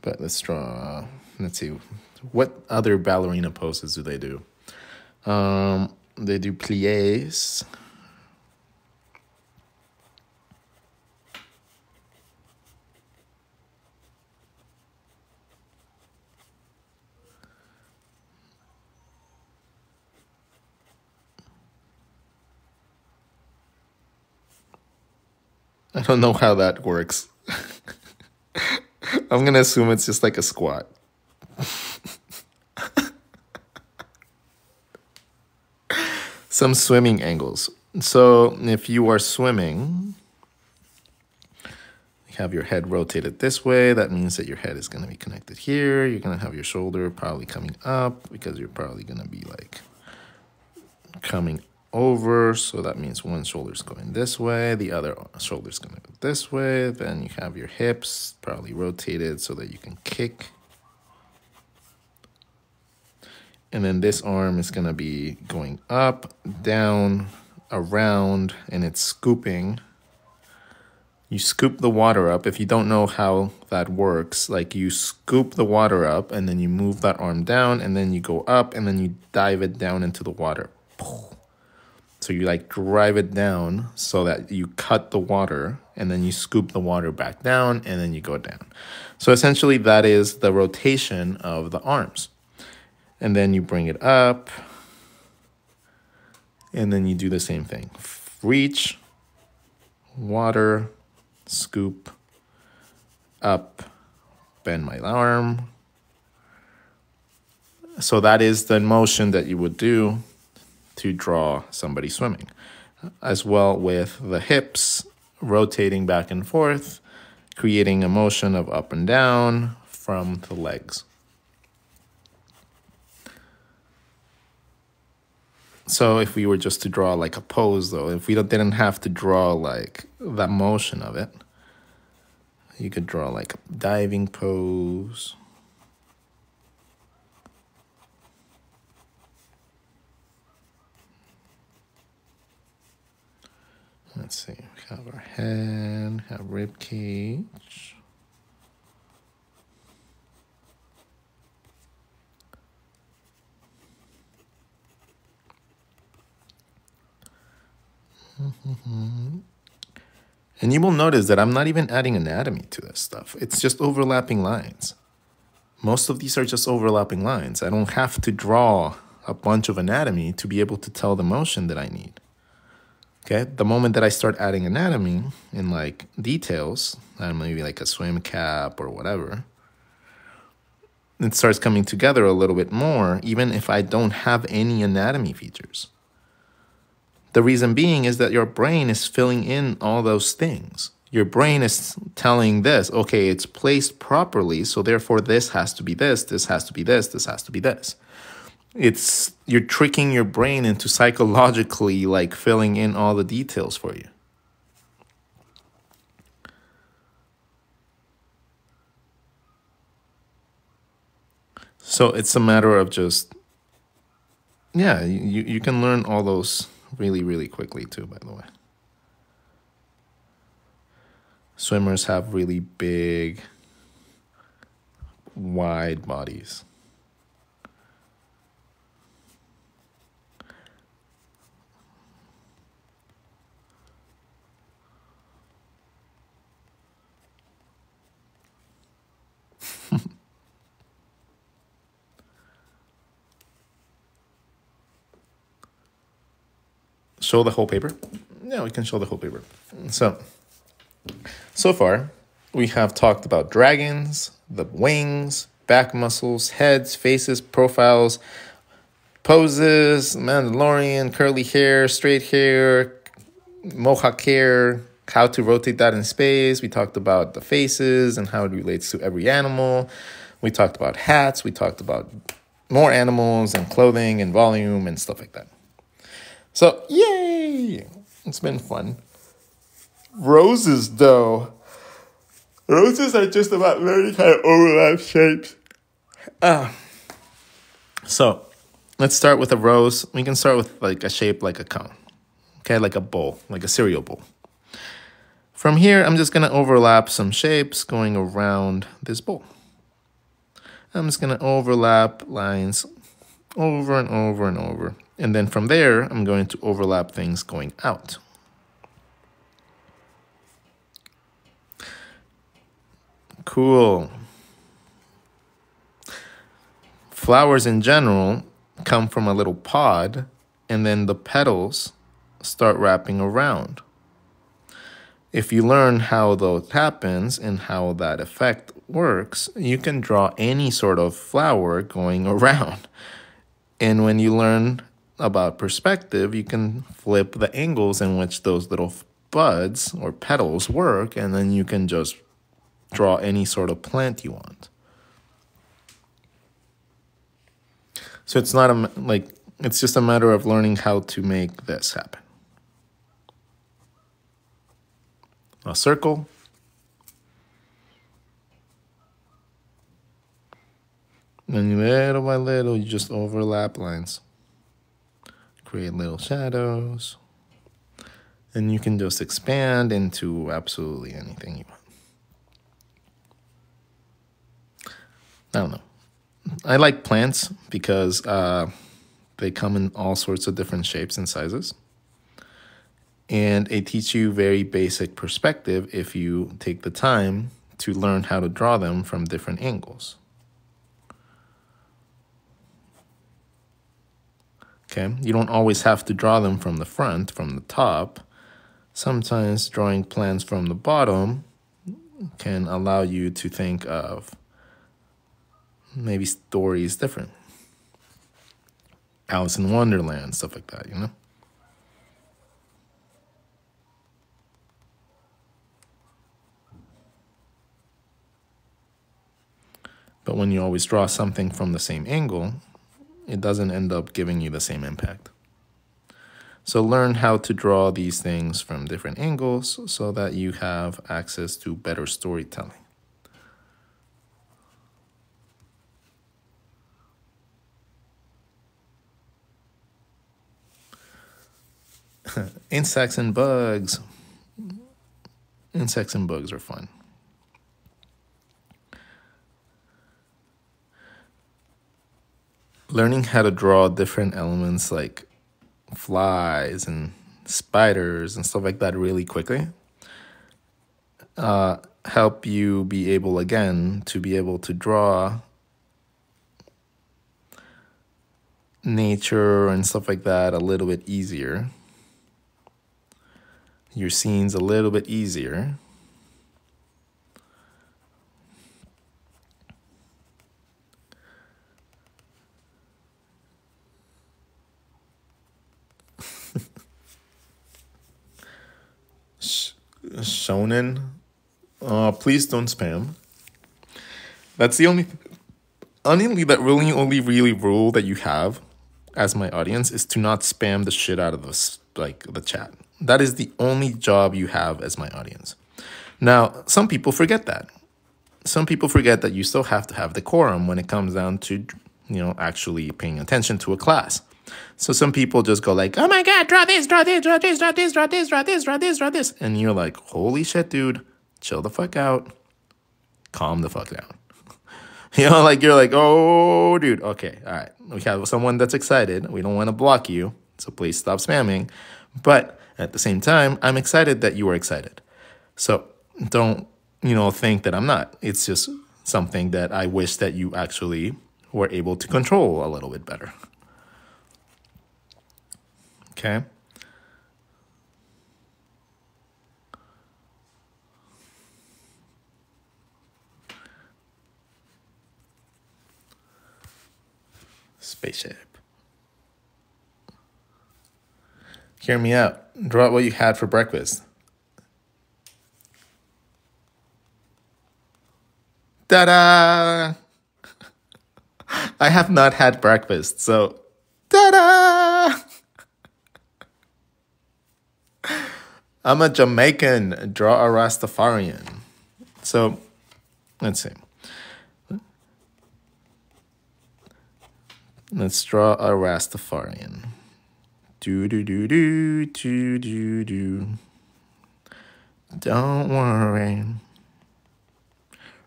But let's draw, let's see, what other ballerina poses do they do? They do pliés. I don't know how that works. I'm gonna assume it's just like a squat. Some swimming angles. So if you are swimming, you have your head rotated this way. That means that your head is gonna be connected here. You're gonna have your shoulder probably coming up because you're probably gonna be like coming over. So that means one shoulder's going this way, the other shoulder's gonna go this way. Then you have your hips probably rotated so that you can kick. And then this arm is gonna be going up, down, around, and it's scooping. You scoop the water up. If you don't know how that works, like you scoop the water up and then you move that arm down and then you go up and then you dive it down into the water. So you like drive it down so that you cut the water and then you scoop the water back down and then you go down. So essentially that is the rotation of the arms. And then you bring it up and then you do the same thing. Reach, water, scoop, up, bend my arm. So that is the motion that you would do to draw somebody swimming, as well with the hips rotating back and forth, creating a motion of up and down from the legs. So if we were just to draw like a pose though, if we didn't have to draw like that motion of it, you could draw like a diving pose. Let's see, we have our head, have rib cage. And you will notice that I'm not even adding anatomy to this stuff. It's just overlapping lines. Most of these are just overlapping lines. I don't have to draw a bunch of anatomy to be able to tell the motion that I need. Okay, the moment that I start adding anatomy in like details, and maybe like a swim cap or whatever, it starts coming together a little bit more, even if I don't have any anatomy features. The reason being is that your brain is filling in all those things. Your brain is telling this, okay, it's placed properly, so therefore this has to be this has to be this has to be this. You're tricking your brain into psychologically like filling in all the details for you. So it's a matter of just, yeah, you can learn all those really, really quickly too, by the way. Swimmers have really big, wide bodies. Show the whole paper? Yeah, we can show the whole paper. So far, we have talked about dragons, the wings, back muscles, heads, faces, profiles, poses, Mandalorian, curly hair, straight hair, mohawk hair, how to rotate that in space. We talked about the faces and how it relates to every animal. We talked about hats. We talked about more animals and clothing and volume and stuff like that. So, yay! It's been fun. Roses, though. Roses are just about learning how to overlap shapes. So, let's start with a rose. We can start with like a shape like a cone. Okay, like a bowl, like a cereal bowl. From here, I'm just going to overlap some shapes going around this bowl. I'm just going to overlap lines over and over and over. And then from there, I'm going to overlap things going out. Cool. Flowers in general come from a little pod, and then the petals start wrapping around. If you learn how that happens and how that effect works, you can draw any sort of flower going around. And when you learn about perspective, you can flip the angles in which those little buds or petals work, and then you can just draw any sort of plant you want. So it's not it's just a matter of learning how to make this happen. A circle. And little by little, you just overlap lines. Create little shadows. And you can just expand into absolutely anything you want. I don't know. I like plants because they come in all sorts of different shapes and sizes. And they teach you very basic perspective if you take the time to learn how to draw them from different angles. Okay, you don't always have to draw them from the front, from the top. Sometimes drawing plants from the bottom can allow you to think of maybe stories different. Alice in Wonderland, stuff like that, you know? But when you always draw something from the same angle, it doesn't end up giving you the same impact. So learn how to draw these things from different angles so that you have access to better storytelling. Insects and bugs. Insects and bugs are fun. Learning how to draw different elements like flies and spiders and stuff like that really quickly help you be able, again, to be able to draw nature and stuff like that a little bit easier. Your scenes a little bit easier. Shonen, please don't spam. That's the only really rule that you have as my audience is to not spam the shit out of this, like the chat. That is the only job you have as my audience. Now, some people forget that. Some people forget that you still have to have decorum when it comes down to, actually paying attention to a class. So some people just go like, oh my God, draw this, draw this, draw this, draw this, draw this, draw this, draw this, draw this. And you're like, holy shit, dude, chill the fuck out. Calm the fuck down. You're like, oh, dude, okay, all right. We have someone that's excited. We don't want to block you, so please stop spamming. But at the same time, I'm excited that you are excited. So don't, think that I'm not. It's just something that I wish that you actually were able to control a little bit better. Okay. Spaceship. Hear me out. Draw what you had for breakfast. Ta-da! I have not had breakfast, so ta-da! I'm a Jamaican. Draw a Rastafarian. So, let's see. Let's draw a Rastafarian. Do. Don't worry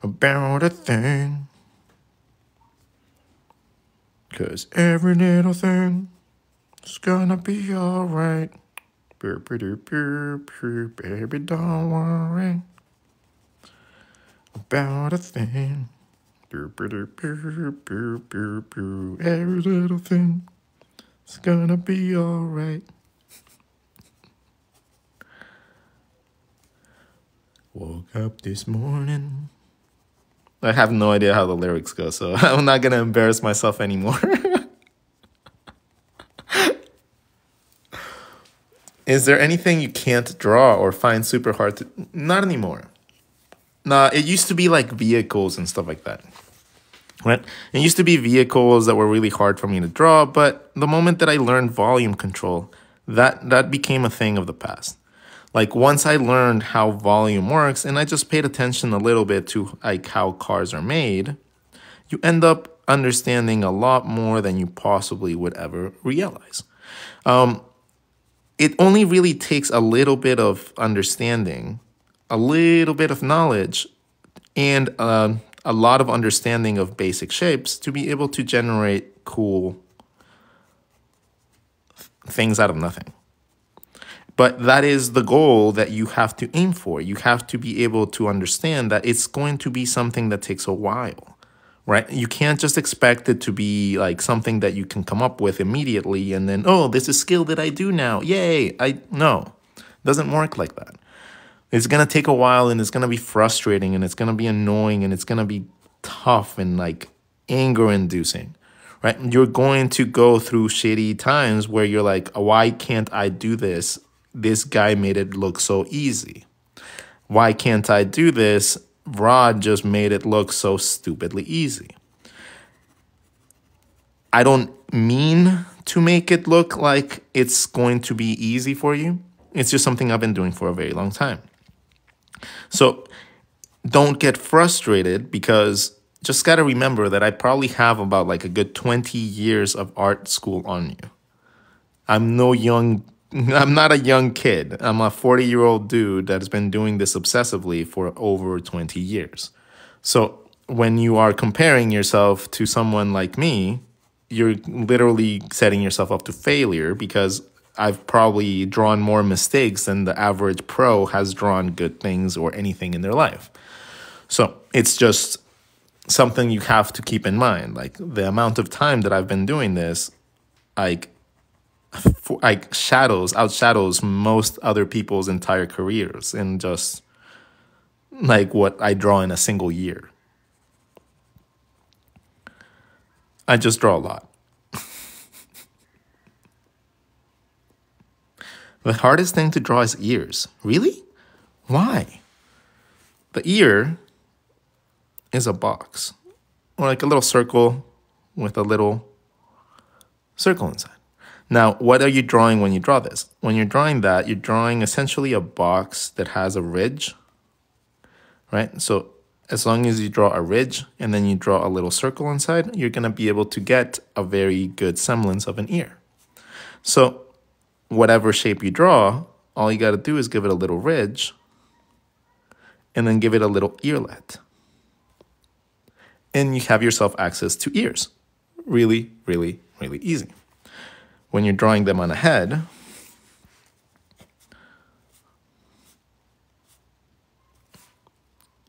about a thing, 'cause every little thing is gonna be alright. Baby, don't worry about a thing. Every little thing is gonna be alright. Woke up this morning. I have no idea how the lyrics go, so I'm not gonna embarrass myself anymore. Is there anything you can't draw or find super hard to? Not anymore. Nah, it used to be like vehicles and stuff like that. Right? It used to be vehicles that were really hard for me to draw, but the moment that I learned volume control, that became a thing of the past. Like once I learned how volume works and I just paid attention a little bit to like how cars are made, you end up understanding a lot more than you possibly would ever realize. It only really takes a little bit of understanding, a little bit of knowledge, and a lot of understanding of basic shapes to be able to generate cool things out of nothing. But that is the goal that you have to aim for. You have to be able to understand that it's going to be something that takes a while, right? You can't just expect it to be like something that you can come up with immediately and then, oh, this is skill that I do now. Yay. No, it doesn't work like that. It's going to take a while and it's going to be frustrating and it's going to be annoying and it's going to be tough and like anger inducing, right? You're going to go through shitty times where you're like, why can't I do this? This guy made it look so easy. Why can't I do this? Rod just made it look so stupidly easy. I don't mean to make it look like it's going to be easy for you. It's just something I've been doing for a very long time. So don't get frustrated because just got to remember that I probably have about like a good 20 years of art school on you. I'm not a young kid. I'm a 40-year-old dude that's been doing this obsessively for over 20 years. So when you are comparing yourself to someone like me, you're literally setting yourself up to failure because I've probably drawn more mistakes than the average pro has drawn good things or anything in their life. So it's just something you have to keep in mind. Like the amount of time that I've been doing this, like outshadows most other people's entire careers in just like what I draw in a single year. I just draw a lot. The hardest thing to draw is ears. Really? Why? The ear is a box, or like a little circle with a little circle inside. Now, what are you drawing when you draw this? When you're drawing that, you're drawing essentially a box that has a ridge, right? So as long as you draw a ridge and then you draw a little circle inside, you're going to be able to get a very good semblance of an ear. So whatever shape you draw, all you got to do is give it a little ridge and then give it a little earlet. And you have yourself access to ears. Really, really, really easy. When you're drawing them on a head,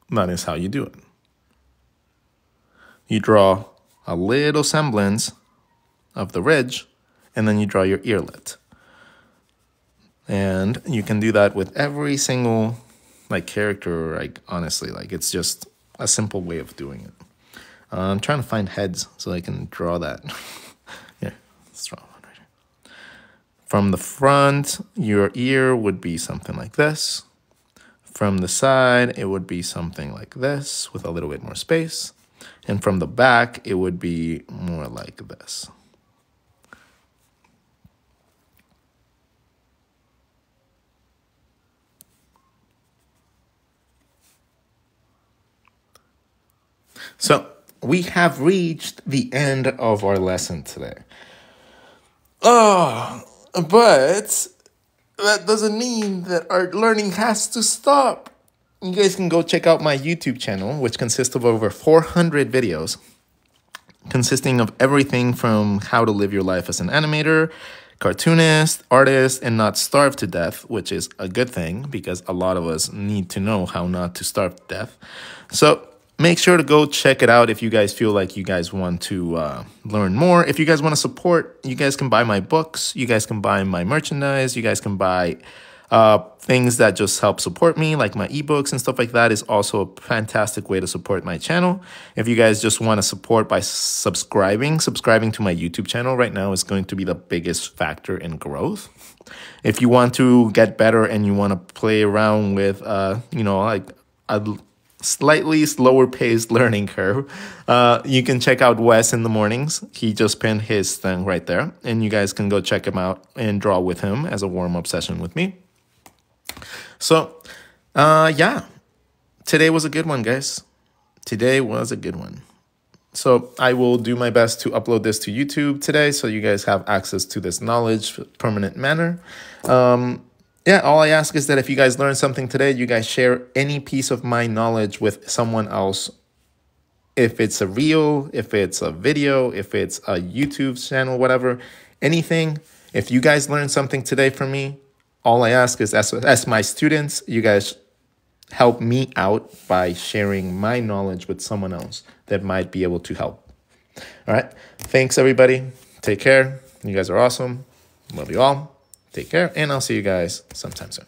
that is how you do it. You draw a little semblance of the ridge, and then you draw your earlet. And you can do that with every single like character, like honestly, like it's just a simple way of doing it. I'm trying to find heads so I can draw that. Here, let's draw one right here. From the front, your ear would be something like this. From the side, it would be something like this with a little bit more space. And from the back, it would be more like this. So we have reached the end of our lesson today. Oh, but that doesn't mean that our learning has to stop. You guys can go check out my YouTube channel, which consists of over 400 videos, consisting of everything from how to live your life as an animator, cartoonist, artist, and not starve to death, which is a good thing because a lot of us need to know how not to starve to death. So make sure to go check it out if you guys feel like you guys want to learn more. If you guys want to support, you guys can buy my books. You guys can buy my merchandise. You guys can buy things that just help support me, like my ebooks and stuff like that is also a fantastic way to support my channel. If you guys just want to support by subscribing to my YouTube channel right now is going to be the biggest factor in growth. If you want to get better and you want to play around with, you know, like a slightly slower paced learning curve, you can check out Wes in the mornings. He just pinned his thing right there, and you guys can go check him out and draw with him as a warm-up session with me. So, yeah, today was a good one, guys. Today was a good one. So I will do my best to upload this to YouTube today so you guys have access to this knowledge permanent manner. Yeah, all I ask is that if you guys learned something today, you guys share any piece of my knowledge with someone else. If it's a reel, if it's a video, if it's a YouTube channel, whatever, anything. If you guys learned something today from me, all I ask is as my students, you guys help me out by sharing my knowledge with someone else that might be able to help. All right. Thanks, everybody. Take care. You guys are awesome. Love you all. Take care, and I'll see you guys sometime soon.